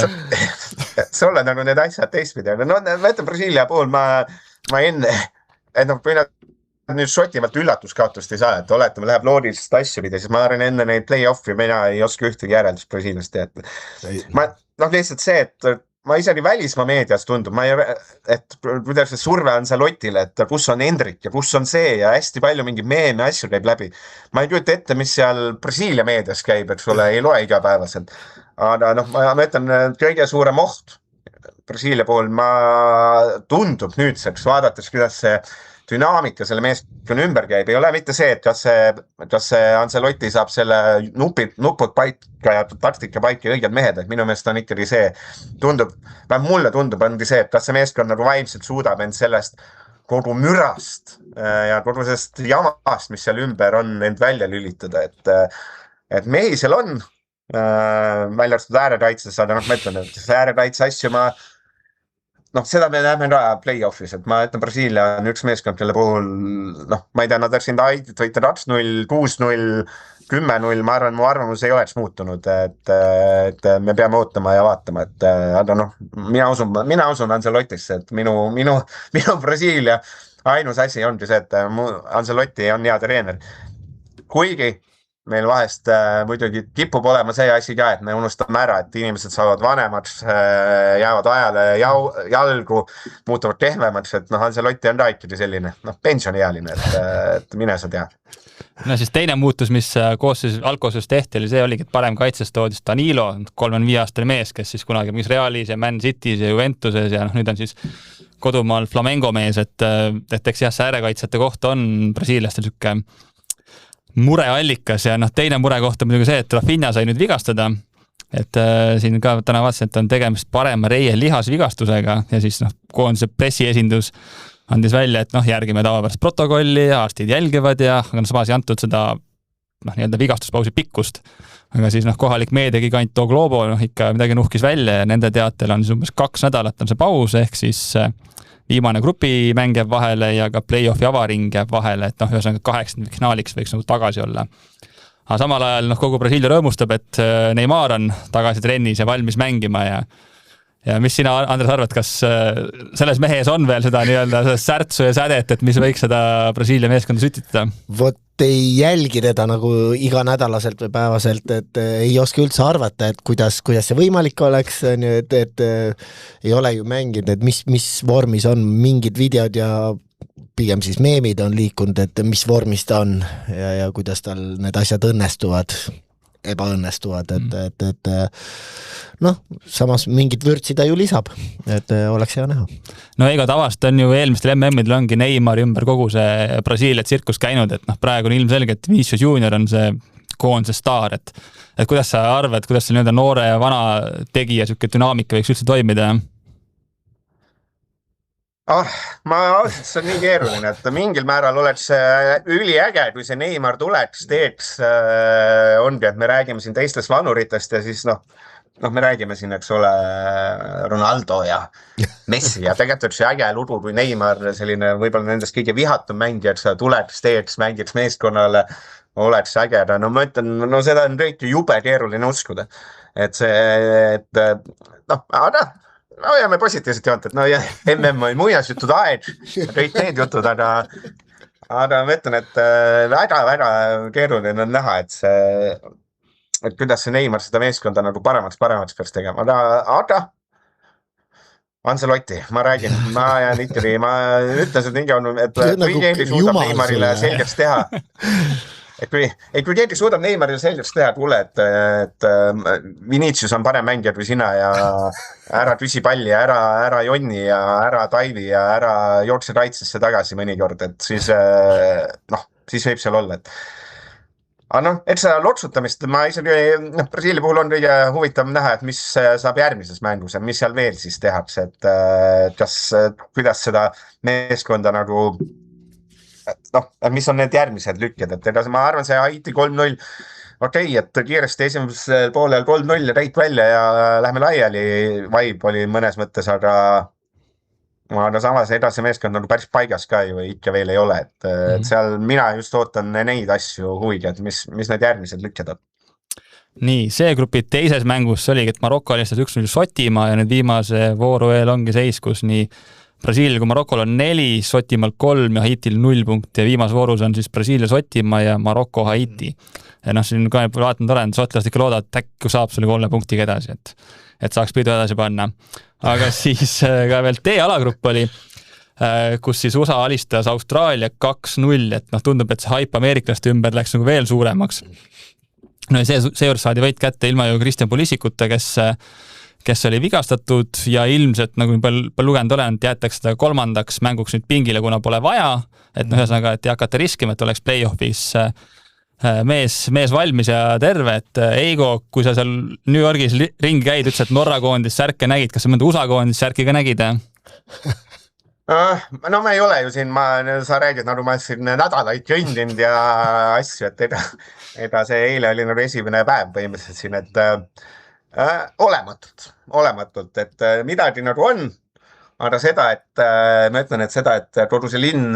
Sulle nagu need asjad teistpidi, aga ma ütlen Brasiilia puhul, ma enne, kui nad nüüd Šotimaalt üllatuskaotust ei saa, et oletame, läheb loodilist asju pidi, siis ma arvan enne neid play-off'i, mina ei oska ühtegi järeldust Brasiiliast teha. Lihtsalt see, et ma isegi välismaa meedias tundub, et kuidas see surve on Lotile, et kus on Hendrik ja kus on see ja hästi palju mingi meeme asju käib läbi. Ma ei kujuta ette, mis seal Brasiilia meedias käib, eks ole, ei loe igapäevaselt. Aga ma ütlen, kõige suurem oht Brasiilia pool tundub nüüdseks, vaadates, kuidas see dünaamika selle meeskonna ümber käib, ei ole mitte see, et kas see Ancelotti saab selle nupud paika ja taktika paika ja õiged mehed, et minu meelest on ikkagi see, mulle tundub, ongi see, et kas see meeskond nagu vaimselt suudab end sellest kogu mürast ja kogu sellest jamast, mis seal ümber on, end välja lülitada, et mehi seal on, välja arvatud äärekaitses, aga ma ütlen, et äärekaitse asju seda me näeme ka play-off'is, et ma ütlen, Brasiilia on üks meeskond, kelle puhul, ma ei tea, nad läksid Haitit võita 2-0, 6-0, 10-0, ma arvan, mu arvamus ei oleks muutunud, et me peame ootama ja vaatama, et aga mina usun Ancelotisse, et minu Brasiilia ainus asi ongi see, et Ancelotti on hea treener. Kuigi meil vahest muidugi kipub olema see asi ka, et me unustame ära, et inimesed saavad vanemaks, jäävad ajale jalgu, muutuvad kehvemaks, et Ancelotti on ka ikkagi selline, pensioniealine, et mine sa tea. No siis teine muutus, mis algkoosseisus tehti, oli see, et parem kaitses toodis Danilo, 35-aastane mees, kes siis kunagi mingis Realis ja Man City's ja Juventuses ja nüüd on siis kodumaal Flamengo mees, et eks jah, see äärekaitsjate koht on brasiilastel siuke mureallikas ja teine murekoht on muidugi see, et Rafinha sai nüüd vigastada, et siin ka täna vaatasin, et on tegemist parema reie lihasvigastusega ja siis koondise pressiesindus andis välja, et järgime tavapärast protokolli ja arstid jälgivad ja aga samas ei antud seda nii-öelda vigastuspausi pikkust, aga siis kohalik meediagigant O Globo ikka midagi nuhkis välja ja nende teatel on siis umbes 2 nädalat on see paus, ehk siis viimane grupimäng jääb vahele ja ka play-off'i avaring jääb vahele, et ühesõnaga 8. finaaliks võiks tagasi olla. Aga samal ajal kogu Brasiilia rõõmustab, et Neymar on tagasi trennis ja valmis mängima ja mis sina, Andres, arvad, kas selles mehes on veel seda nii-öelda särtsu ja sädet, et mis võiks seda Brasiilia meeskonda sütitada? Vot ei jälgi teda nagu iganädalaselt või päevaselt, et ei oska üldse arvata, et kuidas see võimalik oleks, et ei ole ju mänginud, et mis vormis on mingid videod ja pigem siis meemid on liikunud, et mis vormis ta on ja kuidas tal need asjad ebaõnnestuvad, et samas mingid vürtsi ta ju lisab, et oleks hea näha. No ega tavast on ju eelmistel MM-idel ongi Neymari ümber kogu see Brasiilia tsirkus käinud, et praegu on ilmselge, et Vinicius Junior on see koondise staar, et kuidas sa arvad, kuidas see nii-öelda noore ja vana tegija siuke dünaamika võiks üldse toimida? Ma ausalt, see on nii keeruline, et mingil määral oleks üliäge, kui see Neymar tuleks, teeks, ongi, et me räägime siin teistest vanuritest ja siis me räägime siin, eks ole, Ronaldo ja Messi ja tegelikult see äge lugu, kui Neymar selline võib-olla nendest kõige vihatum mängijaks tuleks, teeks, mängiks meeskonnale, oleks äge, ma ütlen, seda on kõik jube keeruline uskuda, et hoiame positiivset joont, et MM on muiasjutud aeg, kõik need jutud, aga ma ütlen, et väga-väga keeruline on näha, et kuidas see Neymar seda meeskonda nagu paremaks peaks tegema, aga Ancelotti, ma räägin, ma ütlen seda nii, et kui keegi suudab Neymarile selgeks teha, et kui keegi suudab Neymarile selgeks teha, kuule, et Vinicius on parem mängija kui sina ja ära küsi palli, ära jonni ja ära taivi ja ära jookse kaitsesse tagasi mõnikord, et siis võib seal olla, et aga eks seda loksutamist ma isegi Brasiilia puhul on kõige huvitav näha, et mis saab järgmises mängus, mis seal veel siis tehakse, et kuidas seda meeskonda nagu mis on need järgmised lükked, et ma arvan, see Haiti 3-0, et kiiresti esimesel poolel 3-0 ja täit välja ja lähme laiali, vibe oli mõnes mõttes, aga samas edasi meeskond nagu päris paigas ka ju ikka veel ei ole, et seal mina just ootan neid asju huviga, et mis need järgmised lükked on. Nii, see grupi teises mängus oligi, et Maroko alistas 1-0 Šotimaa ja nüüd viimase vooru eel ongi seis, kus nii Brasiilia kui Marokol on 4, Šotimaal 3 ja Haitil 0 punkti ja viimas voorus on siis Brasiilia, Šotimaa ja Maroko, Haiti. Ja siin ka vaatan tore, et šotlased ikka loodavad, et äkki saab selle 3 punktiga edasi, et saaks pidu edasi panna. Aga siis ka veel D-alagrupp oli, kus siis USA alistas Austraalia 2-0, et tundub, et see haip ameeriklaste ümber läks nagu veel suuremaks. No ja seejuures saadi võit kätte ilma ju Kristjan Pulisikuta, kes oli vigastatud ja ilmselt, nagu palju lugenud olen, jäetakse ta 3. mänguks nüüd pingile, kuna pole vaja, et ühesõnaga, et ei hakata riskima, et oleks play-offis mees valmis ja terve, et Eigo, kui sa seal New Yorgis ringi käid, ütles, et Norra koondis särke nägid, kas sa mõnda USA koondis särki ka nägid? No ma ei ole ju siin, sa räägid, nagu ma siin nädalaid kõndinud ja asju, et ega see eile oli nagu esimene päev põhimõtteliselt siin, et olematult, et midagi nagu on, aga seda, et ma ütlen, et seda, et kogu see linn,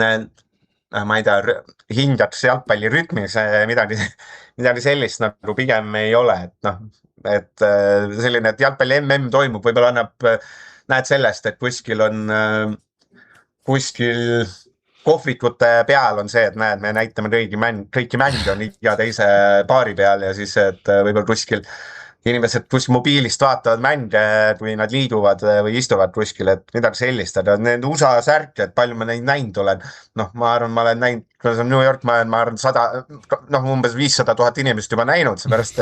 ma ei tea, hindaks jalgpalli rütmis midagi sellist nagu pigem ei ole, et selline, et jalgpalli MM toimub, võib-olla annab, näed sellest, et kuskil kohvikute peal on see, et näed, me näitame kõiki mänge on iga teise paari peal ja siis, et võib-olla kuskil inimesed kuskil mobiilist vaatavad mänge, kui nad liiduvad või istuvad kuskil, et midagi sellist, aga need USA särke, et palju ma neid näinud olen, ma arvan, ma olen näinud, kui see on New York, ma arvan 100, umbes 500 000 inimest juba näinud, seepärast,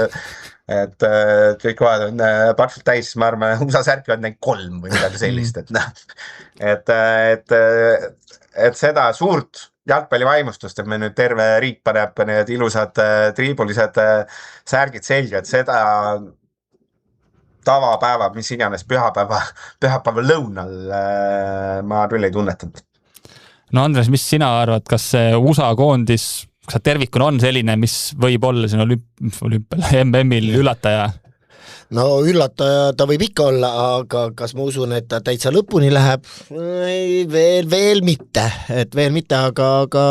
et kõik kohad on paksult täis, ma arvan, USA särke on näinud 3 või midagi sellist, et seda suurt jalgpallivaimustust, et me nüüd terve riik paneb need ilusad triibulised särgid selga, et seda tavapäeva, mis iganes pühapäeva lõunal ma küll ei tunnetanud. No Andres, mis sina arvad, kas see USA koondis, kas tervikuna on selline, mis võib olla siin olümpial MM-il üllataja? No üllataja ta võib ikka olla, aga kas ma usun, et ta täitsa lõpuni läheb? Veel mitte, aga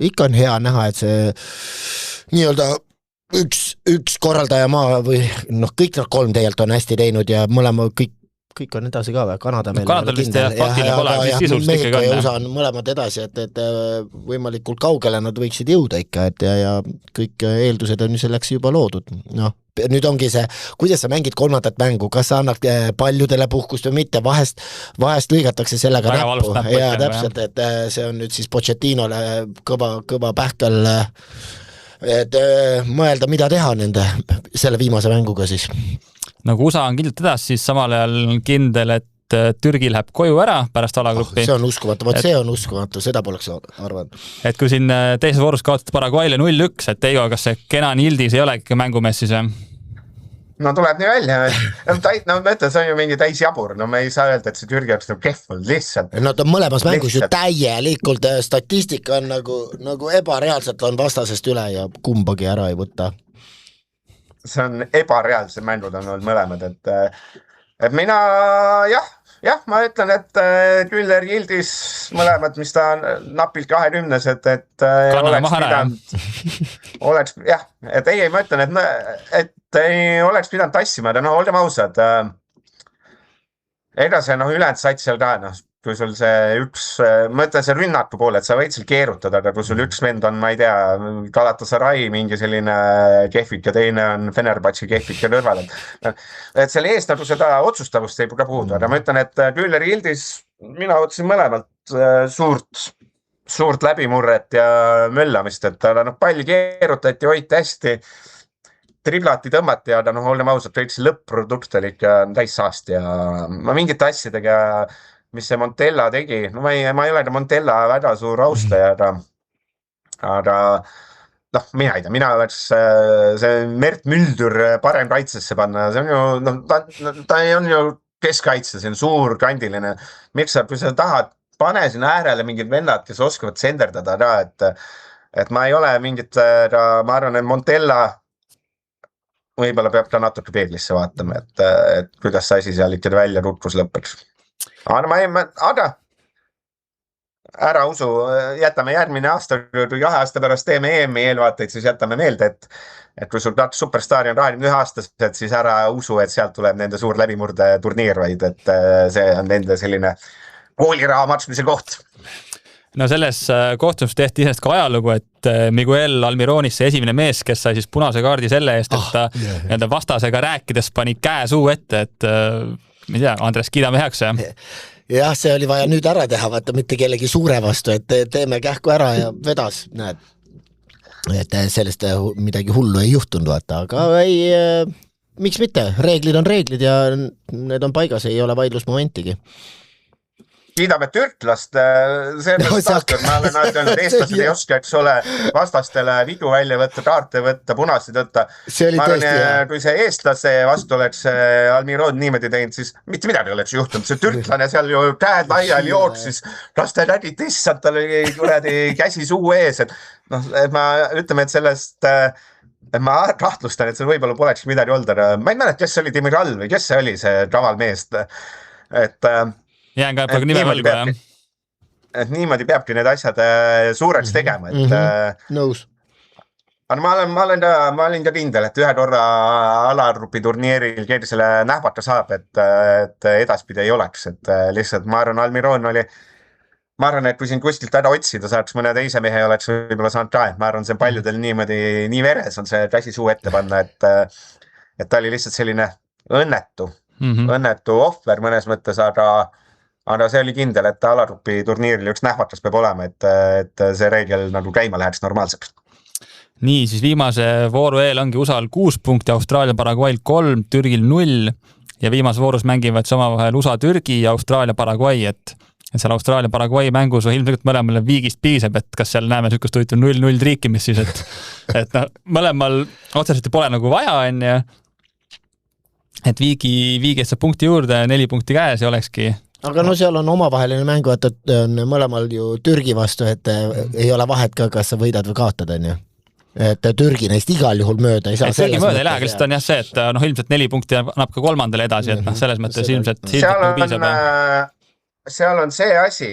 ikka on hea näha, et see nii-öelda üks korraldaja maa või kõik 3 tegelikult on hästi teinud ja mõlema kõik on edasi ka või? Kanada meil kindel. Meehika ja USA on mõlemad edasi, et võimalikult kaugele nad võiksid jõuda ikka, et ja kõik eeldused on ju selleks juba loodud. Nüüd ongi see, kuidas sa mängid 3. mängu, kas sa annad paljudele puhkust või mitte, vahest lõigatakse sellega näppu. Ja täpselt, et see on nüüd siis Pochettinole kõva pähkel, et mõelda, mida teha selle viimase mänguga siis. Nagu USA on kindlalt edasi, siis samal ajal on kindel, et Türgi läheb koju ära pärast alagruppi. See on uskumatu, seda poleks arvanud. Et kui siin teises voorus kaotada Paraguay'le 0-1, et Eigo, kas see Kenan Yildiz ei ole ikka mängumees siis? No tuleb nii välja. Ma ütlen, see on ju mingi täis jabur. No me ei saa öelda, et see Türgi oleks kehvund lihtsalt. No ta on mõlemas mängus ju täielikult. Statistika on nagu ebareaalselt on vastasest üle ja kumbagi ära ei võta. See on ebareaalsed mängud on olnud mõlemad, et mina, jah, ma ütlen, et Küller, Yildiz, mõlemad, mis ta on napilt 20-sed, et et ei, ma ütlen, et ei oleks pidanud tassima, aga olgem ausad, ega see ülejäänud sats seal ka, kui sul see ma ütlen see rünnaku poole, et sa võid seal keerutada, aga kui sul üks vend on, ma ei tea, Galatasaray mingi selline kehvik ja teine on Fenerbahce kehvik ja kõrval, et selle eest nagu seda otsustavust ei puudu, aga ma ütlen, et Küller Yildiz, mina otsin mõlemalt suurt läbimurret ja möllamist, et palli keerutati, hoiti hästi, triblati tõmmati, aga olgem ausad, kõik see lõpp-produkt oli ikka täis saast ja ma mingite asjadega mis see Montella tegi, ma ei ole Montella väga suur austaja, aga mina ei tea, mina oleks see Mert Müldur parem kaitsesse panna, see on ju, ta on ju keskkaitse, see on suur kandiline, kui sa tahad, pane sinna äärele mingid vennad, kes oskavad senderdada ka, et ma ei ole mingit, ma arvan, et Montella võib-olla peab ka natuke peeglisse vaatama, et kuidas see asi seal ikka välja rutrus lõpeks. Aga ära usu, jätame järgmine aasta, kui 2 aasta pärast teeme EM-i eelvaateid, siis jätame meelde, et kui sul 2 superstaari on 21 aastased, siis ära usu, et sealt tuleb nende suur läbimurde turniir, vaid et see on nende selline kooliraha maksmise koht. No selles kohtumis tehti isest ka ajalugu, et Miguel Almironis see esimene mees, kes sai siis punase kaardi selle eest, et ta vastasega rääkides pani käe suu ette, et ma ei tea, Andres, kiidame heaks. Jah, see oli vaja nüüd ära teha, vaata mitte kellegi suure vastu, et teeme kähku ära ja vedas, näed, et sellest midagi hullu ei juhtunud, vaata, aga miks mitte, reeglid on reeglid ja need on paigas, ei ole vaidlusmomentigi. Kiidame türklast, see on taastud, ma olen öelnud, eestlased ei oska, eks ole, vastastele vidu välja võtta, kaarte võtta, punasid võtta. Ma arvan, kui see eestlase vastu oleks Almiron niimoodi teinud, siis mitte midagi oleks juhtunud. See türklane seal ju käed laiali jooksis, kas te nägid issand, tal oli kuradi käsi suu ees. Ma ütleme, et sellest, ma kahtlustan, et seal võib-olla poleks midagi olnud, aga ma ei mäleta, kes oli Demiral või kes see oli, see traval meest, et jään ka praegu nime valgu, jah. Et niimoodi peabki need asjad suureks tegema, et nõus. Ma olin ka kindel, et ühe korra alargrupi turniiril keegi selle nähvata saab, et edaspidi ei oleks, et lihtsalt ma arvan, Almiron oli, ma arvan, et kui siin kuskilt ära otsida saaks mõne teise mehe oleks võib-olla saanud ka, et ma arvan, see paljudel niimoodi, nii veres on see käsi suu ette panna, et ta oli lihtsalt selline õnnetu ohver mõnes mõttes, aga see oli kindel, et alargrupi turniiril üks nähvatas peab olema, et see reegel nagu käima läheks normaalselt. Nii, siis viimase vooru eel ongi USA-l 6 punkti, Austraalia Paraguayl 3, Türgil 0 ja viimase voorus mängivad sama vahel USA Türgi ja Austraalia Paraguay, et seal Austraalia Paraguay mängus ilmselt mõlemale viigist piisab, et kas seal näeme sükust huvitav 0-0 triikimist siis, et mõlemal otseselt pole nagu vaja, et viigist saab punkti juurde, 4 punkti käes ja olekski. Aga seal on omavaheline mängu, et on mõlemal ju Türgi vastu, et ei ole vahet ka, kas sa võidad või kaotad, on ju. Et Türgi neist igal juhul mööda ei saa. Türgi mööda ei lähe, lihtsalt on jah see, et ilmselt 4 punkti annab ka kolmandale edasi, et selles mõttes ilmselt piisab. Seal on see asi,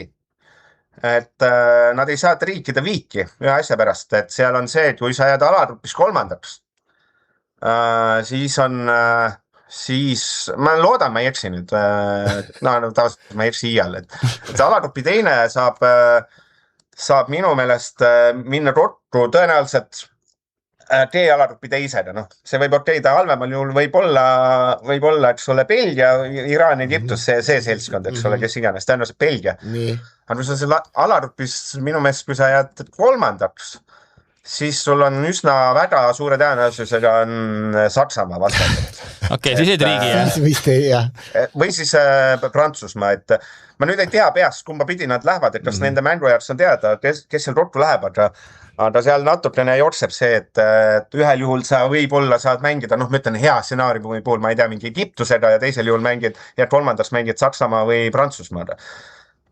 et nad ei saa triikida viiki ühe asja pärast, et seal on see, et kui sa jääd alarupis kolmandaks, siis ma loodan, ma ei eksi nüüd, tavaliselt ma ei eksi iial, et alaruppi teine saab minu meelest minna rottu tõenäoliselt D-alaruppi teisega, see võib ta halvemal juhul võib olla, eks ole, Belgia, Iraan, Egiptus, see seltskond, eks ole, kes iganes, tõenäoliselt Belgia. Aga kui sa selle alarupis, minu meelest, kui sa jääd kolmandaks, siis sul on üsna väga suure tõenäosusega on Saksamaa vastased. Okei, siis ei riigi, jah. Või siis Prantsusmaa, et ma nüüd ei tea peast, kumba pidi nad lähevad, et kas nende mängu jaoks on teada, kes seal rottu läheb, aga seal natukene jookseb see, et ühel juhul sa võib-olla saad mängida, ma ütlen hea stsenaariumi puhul, ma ei tea, mingi Egiptusega ja teisel juhul ja kolmandaks mängid Saksamaa või Prantsusmaad.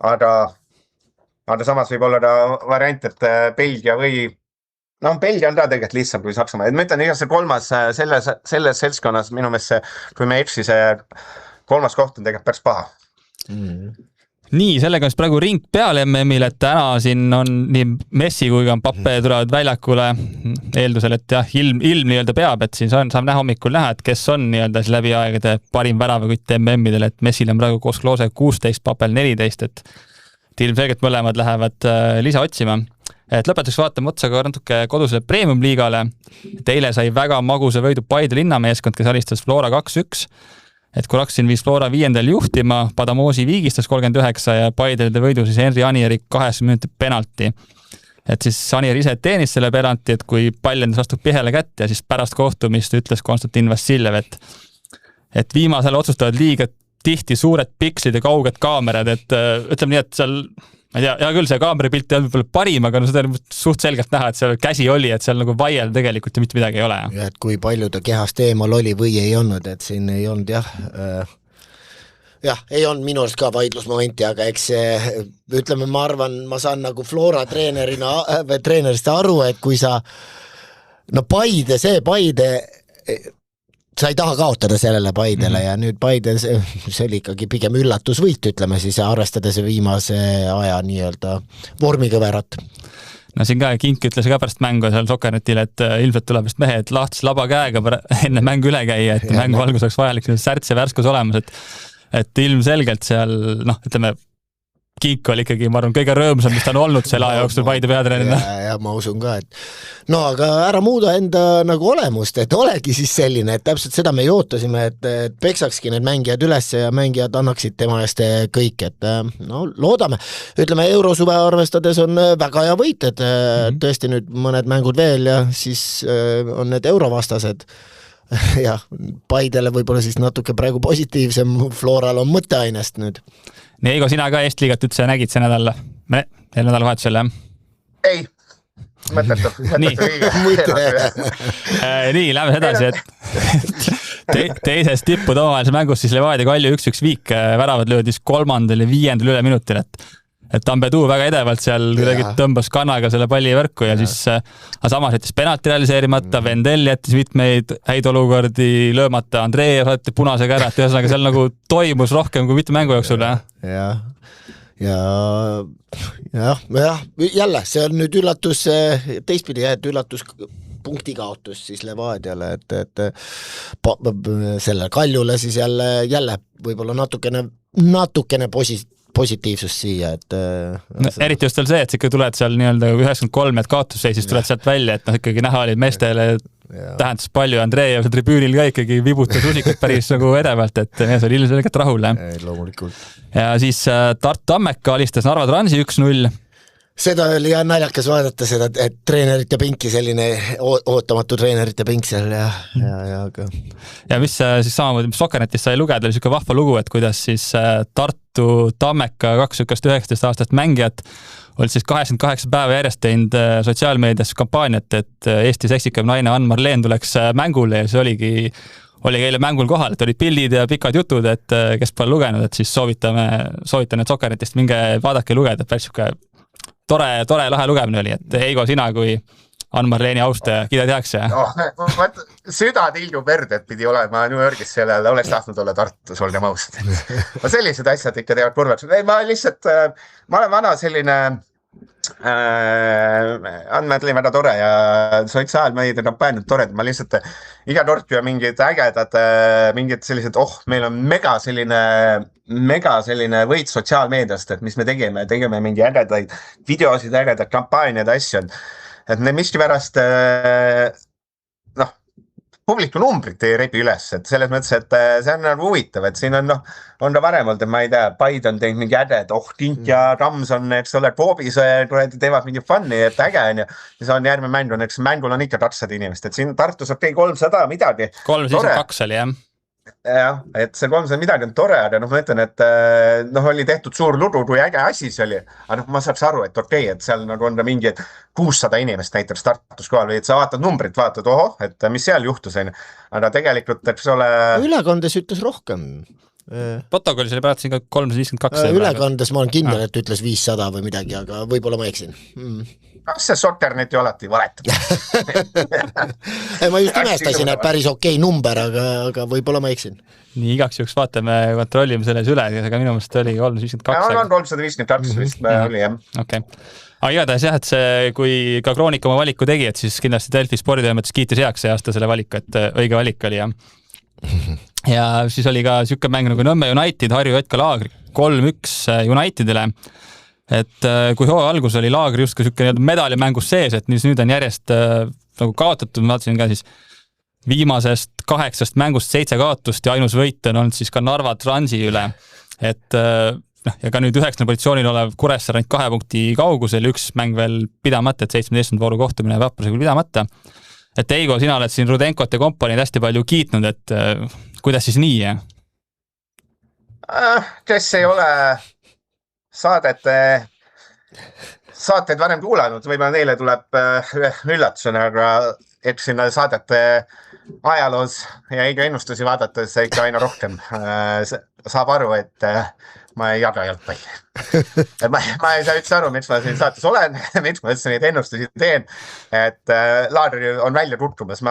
Aga samas võib olla variant, et Belgia või Belgia on tegelikult lihtsam kui Saksamaa. Et ma ütlen, iga see kolmas selles seltskonnas minu meelest see, kui me eksi, see kolmas koht on tegelikult päris paha. Nii, sellega on praegu ring peale MM-il, et täna siin on nii Messi kui ka Mbappe tulevad väljakule eeldusel, et jah, ilm nii-öelda peab, et siin saab näha hommikul näha, et kes on nii-öelda läbi aegade parim väravakütt MM-idel, et Messil on praegu koos Klose 16, Mbappel 14, et ilmselgelt mõlemad lähevad lisa otsima. Et lõpetuseks vaatame otsa ka natuke kodusele premium-liigale. Eile sai väga magusa võidu Paide linnameeskond, kes alistas Flora 2-1. Et Kuraksin viis Flora 5. juhtima, Padamosi viigistas 39 ja Paidelde võidu siis Henri Anierik 8 minutit penalti. Et siis Anier ise teenis selle penalti, et kui pall endas astub pihele kätte ja siis pärast kohtumist ütles Konstantin Vassiljev, et viimasel otsustavad liiga tihti suured pikslid ja kauged kaamerad, et ütleme nii, et seal ma ei tea, hea küll, see kaameripilt ei olnud võib-olla parim, aga seda on suht selgelt näha, et seal käsi oli, et seal nagu vaiel tegelikult ju mitte midagi ei ole. Ja et kui palju ta kehast eemal oli või ei olnud, et siin ei olnud ei olnud minu arust ka vaidlusmomenti, aga eks ütleme, ma arvan, ma saan nagu Flora treenerist aru, et kui sa Paide sa ei taha kaotada sellele Paidele ja nüüd Paide, see oli ikkagi pigem üllatusvõit, ütleme siis, arvestades viimase aja nii-öelda vormikõverat. No siin ka Kink ütles ka pärast mängu seal Sokkernetile, et ilmselt tuleb vist mehe, et lahtis laba käega enne mängu üle käia, et mängu algus oleks vajalik särts ja värskus olemas, et ilmselgelt seal, ütleme, Kink oli ikkagi, ma arvan, kõige rõõmsam, mis ta on olnud selle aja jooksul Paide peatreenerina. Ja ma usun ka, et aga ära muuda enda nagu olemust, et olegi siis selline, et täpselt seda me ootasime, et peksakski need mängijad üles ja mängijad annaksid tema eest kõik, et loodame. Ütleme, eurosuve arvestades on väga hea võit, et tõesti nüüd mõned mängud veel ja siis on need eurovastased. jah, Paidele võib-olla siis natuke praegu positiivsem, Floral on mõtteainest nüüd. nii, Eigo, sina ka Eesti liigat üldse nägid see nädal? Eel nädalavahetusel, jah? Ei, mõttetu. Nii, lähme edasi, et teises tippude omavahelise mängus siis Levadia Kalju 1-1 viik, väravad löödis 3. ja 5. üle minutil, et Tambedu väga edevalt seal kuidagi tõmbas kannaga selle palli võrku ja siis samas jättis penalti realiseerimata, Vendel jättis mitmeid häid olukordi löömata, Andrei saati punasega ära, et ühesõnaga seal nagu toimus rohkem kui mitu mängu jooksul, jah? Ja jälle, see on nüüd üllatus, teistpidi et üllatus punkti kaotus siis Levadiale, et selle Kaljule siis jälle võib-olla natukene positiivsus siia, et eriti just veel see, et sa ikka tuled seal nii-öelda 93, et kaotusseisis tuled sealt välja, et ikkagi näha oli meestele tähendas palju, Andrei ja tribüünil ka ikkagi vibutas rusikud päris nagu edevalt, et mees oli ilmselgelt rahul. Loomulikult. Ja siis Tartu Tammeka alistas Narva Transi 1-0. Seda oli naljakas vaadata seda, et treenerite pinki selline ootamatu treenerite pink seal ja mis siis samamoodi Sokkernetist sai lugeda, oli selline vahva lugu, et kuidas siis Tartu Tammeka 19 aastast mängijat olid siis 88 päeva järjest teinud sotsiaalmeedias kampaaniat, et Eesti seksikam naine Ann-Marleen tuleks mängule ja see oli eile mängul kohal, et olid pildid ja pikad jutud, et kes pole lugenud, et siis soovitan, et Sokkernetist minge vaadake lugeda, et päris tore lahe lugemine oli, et Eigo, sina kui Ann-Marleeni austaja, kiida tehakse? Süda tildub verd, et pidi olema New Yorgis sellel, oleks tahtnud olla Tartus, olgem ausad. Sellised asjad ikka teevad kurvaks. Ma olen vana selline andmed oli väga tore ja sotsiaalmeedia kampaaniad tored. Ma lihtsalt iga kord kui on mingid ägedad, mingid sellised, meil on mega selline võit sotsiaalmeediast, et mis me tegime mingi ägedaid videosid, ägedaid kampaaniad, asju. Et ne miskipärast publiku numbrit ei rebi üles, et selles mõttes, et see on nagu huvitav, et siin on ka varem olnud, ma ei tea, Paid on teinud mingi äged, Tint ja Rams on, eks ole, Koobisõe, teevad mingi funni, et äge on ja siis on järgmine mäng, eks mängul on ikka 200 inimest, et siin Tartus 300 midagi. 302 oli, jah. Jah, et see 300 midagi on tore, aga ma ütlen, et oli tehtud suur lugu, kui äge asi see oli, aga ma saaks aru, et et seal nagu on mingi 600 inimest näiteks Tartus kohal või et sa vaatad numbrit, vaatad, et mis seal juhtus, aga tegelikult, eks ole... Ülekandes ütles rohkem. Protokollis oli praegu siin ka 352. Ülekandes ma olen kindel, et ütles 500 või midagi, aga võib-olla ma eksin. Kas see Sokkerneti alati valetab? Ma just imestasin, et päris okei number, aga võib-olla ma eksin. Nii, igaks juhuks vaatame, kontrollime selles üle, aga minu mõelest oli 352. Ja, 352 vist oli, jah. Okei. Aga igatahes jah, et see, kui ka Kroonik oma valiku tegi, et siis kindlasti Delfi sporditoimetus kiitis heaks see aasta selle valiku, et õige valik oli, jah. Ja siis oli ka siuke mäng nagu Nõmme United, Harju Jotka Laagri 3-1 Unitedile. Et kui hooaja algus oli Laagri just ka siuke medalimängus sees, et nüüd on järjest nagu kaotatud, ma vaatasin ka siis viimasest 8 mängust 7 kaotust ja ainus võit on olnud siis ka Narva Transi üle. Et ja ka nüüd 9. positsioonil olev Kuressaare 2 punkti kaugusel, üks mäng veel pidamata, et 17. vooru kohtumine Vaprusega pidamata. Et Eigo, sina oled siin Rudenkot ja kompaniid hästi palju kiitnud, et kuidas siis nii? Kes ei ole saateid varem kuulanud, võib-olla neile tuleb üllatusena, aga eks sinna saadete ajaloos ja iga ennustusi vaadates ikka aina rohkem saab aru, et ma ei jaga jalgpalli. Ma ei saa üldse aru, miks ma siin saates olen, miks ma üldse neid ennustusi teen, et Laadri on välja kukkumas.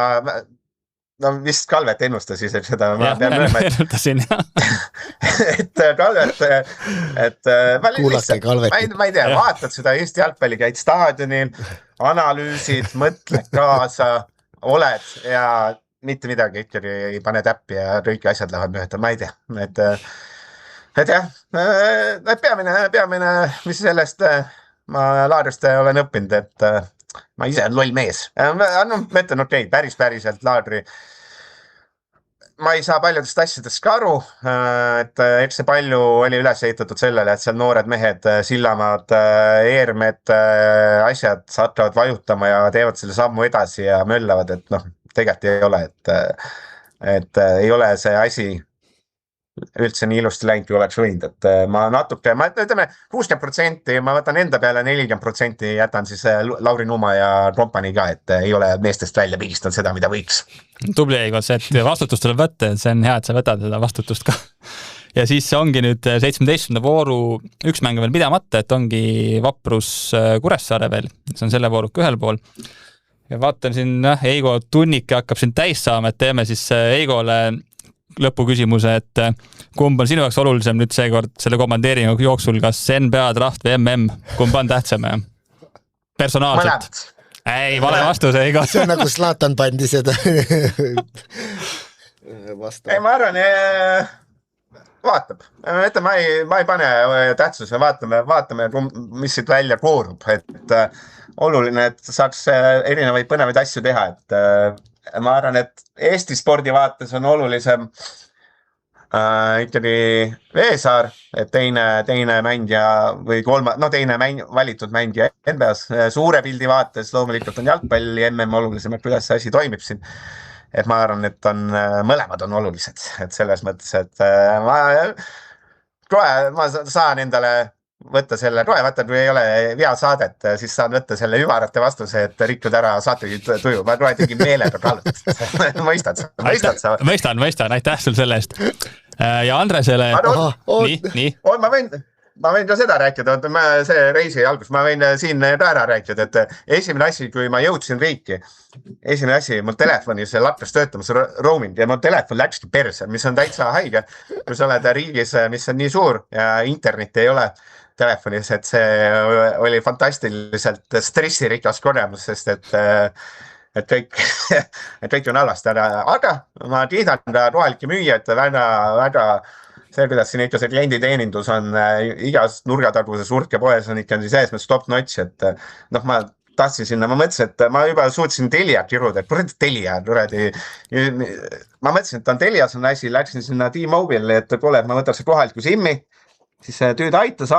Vist Kalvet ennustasis, et seda ma pean mööma, et Kalvet, ma ei tea, vaatad seda Eesti jalgpalli, käid staadionil, analüüsid, mõtled kaasa, oled ja mitte midagi ikkagi ei pane täppi ja kõik asjad lähevad mööda, ma ei tea, et jah, peamine, mis sellest ma Laadrist olen õppinud, et ma ise olen loll mees. Ma ütlen, päriselt Laadri. Ma ei saa paljudest asjadest ka aru, et eks see palju oli üles ehitatud sellele, et seal noored mehed, Sillamaad, Eermed, asjad hakkavad vajutama ja teevad selle sammu edasi ja möllavad, et tegelikult ei ole, et ei ole see asi üldse nii ilusti läinud, kui oleks võinud, et ma ütleme 60%, ma võtan enda peale 40% jätan siis Lauri Numa ja Trompani ka, et ei ole meestest välja pigistanud seda, mida võiks. Tubli Eigo, see, et vastutust tuleb võtta, see on hea, et sa võtad seda vastutust ka. Ja siis ongi nüüd 17. vooru üks mäng veel pidamata, et ongi Vaprus Kuressaare veel, see on selle vooruka ühel pool. Ja vaatan siin, Eigo tunnike hakkab siin täis saama, et teeme siis Eigole lõpuküsimuse, et kumb on sinu jaoks olulisem nüüd seekord selle komandeeringu jooksul, kas NBA draft või MM, kumb on tähtsam? Personaalselt? Ei, vale vastus, Eigo. See on nagu Zlatan pandi seda vastu. Ei, ma arvan, vaatab. Ma ei pane tähtsuse, vaatame, mis siit välja koorub, et oluline, et saaks erinevaid põnevaid asju teha, et ma arvan, et Eesti spordi vaates on olulisem ikkagi Veesaar, et teine mängija või teine valitud mängija NBA-s. Suure pildi vaates loomulikult on jalgpalli MM olulisem, et kuidas see asi toimib siin. Et ma arvan, et mõlemad on olulised, et selles mõttes, et ma saan endale võtta selle, vaata, kui ei ole vea saadet, siis saan võtta selle ümarate vastuse, et rikkud ära saateid tuju. Ma tegin meelega kallut. Mõistad sa? Mõistan, aitäh sul selle eest. Ja Andresele... Nii? Ma võin ka seda rääkida, see reisi algus, ma võin siin ära rääkida, et esimene asi, kui ma jõudsin riiki, mul telefonis lappes töötamas roaming ja mul telefon läkski perse, mis on täitsa haige, kui sa oled riigis, mis on nii suur ja internet ei ole telefonis, et see oli fantastiliselt stressirikas kogemus, sest et kõik on halvasti ära, aga ma kiidan ka kohalike müüjad väga see, kuidas siin ikka see klienditeenindus on igas nurgataguses urkepoes on ikka sees mõttes top notch, et ma tahtsin sinna, ma mõtlesin, et ma juba suutsin Telia kiruda, et kuradi Telia, ma mõtlesin, et Telias on asi, läksin sinna T-Mobile, et kuule, ma võtan see kohaliku SIM-i, siis tüüd aitas,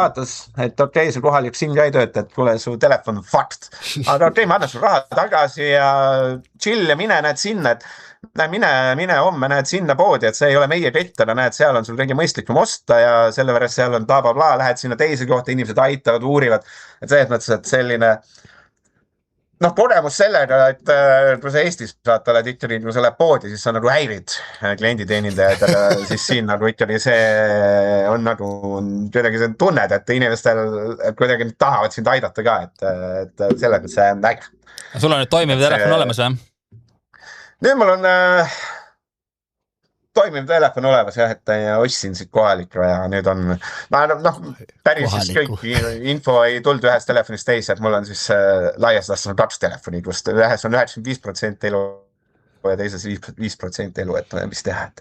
et okei, see kohalik SIM ka ei tööta, et kuule, su telefon on fucked. Aga okei, ma annan sul raha tagasi ja chill ja mine näed sinna, et mine homme näed sinna poodi, et see ei ole meie pettena, näed, seal on sul kõige mõistlikum osta ja sellepärast seal on bla-bla-bla, lähed sinna teise kohta, inimesed aitavad, uurivad, et selles mõttes, et selline kogemus sellega, et kui sa Eestis oled ikkagi, kui sa lähed poodi, siis sa nagu häirid klienditeenindajad, aga siis siin nagu ikkagi see on nagu kuidagi see tunned, et inimestel kuidagi tahavad sind aidata ka, et sellega see on äge. Sul on nüüd toimiv telefon olemas, jah? Nüüd mul on toimiv telefon olemas, jah, et ostsin siit kohalikku ja nüüd on, päris siis kõik info ei tulnud ühest telefonist teise, et mul on siis laias laastus 2 telefoni, kust ühes on 95% elu ja teises 5% elu, et mis teha, et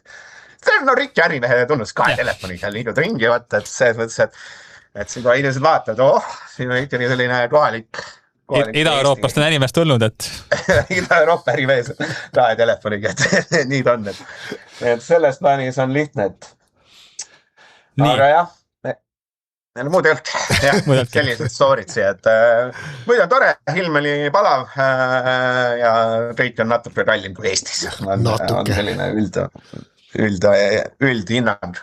see on rikki ärimehe tunnus 2 telefoniga liigud ringi, vaata, et selles mõttes, et siin kui inimesed vaatavad, siin on ikkagi selline kohalik Ida-Euroopast on ärimeest tulnud, et Ida-Euroopa ärimees 2 telefoniga, et nii ta on, et selles plaanis on lihtne, et aga jah, muud ei olnud, sellised storid siia, et muidu on tore, ilm oli palav ja kõik on natuke kallim kui Eestis, on selline üldhinnang.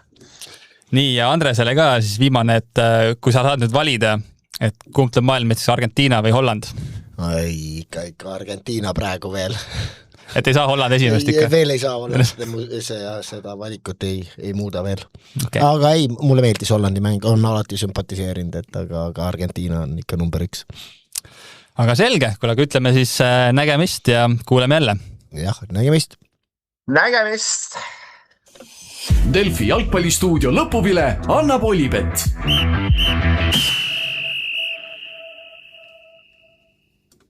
Nii, ja Andresele ka siis viimane, et kui sa saad nüüd valida, et kumb tuleb maailm, et siis Argentiina või Holland? Ikka Argentiina praegu veel. Et ei saa Holland esimest ikka? Veel ei saa Holland, seda valikut ei muuda veel. Okay. Aga ei, mulle meeldis Hollandi mäng, on alati sümpatiseerinud, et aga Argentiina on ikka number 1. Aga selge, kuule, ütleme siis nägemist ja kuuleme jälle. Jah, nägemist. Nägemist! Delfi jalgpallistuudio lõpuvile annab Olipet.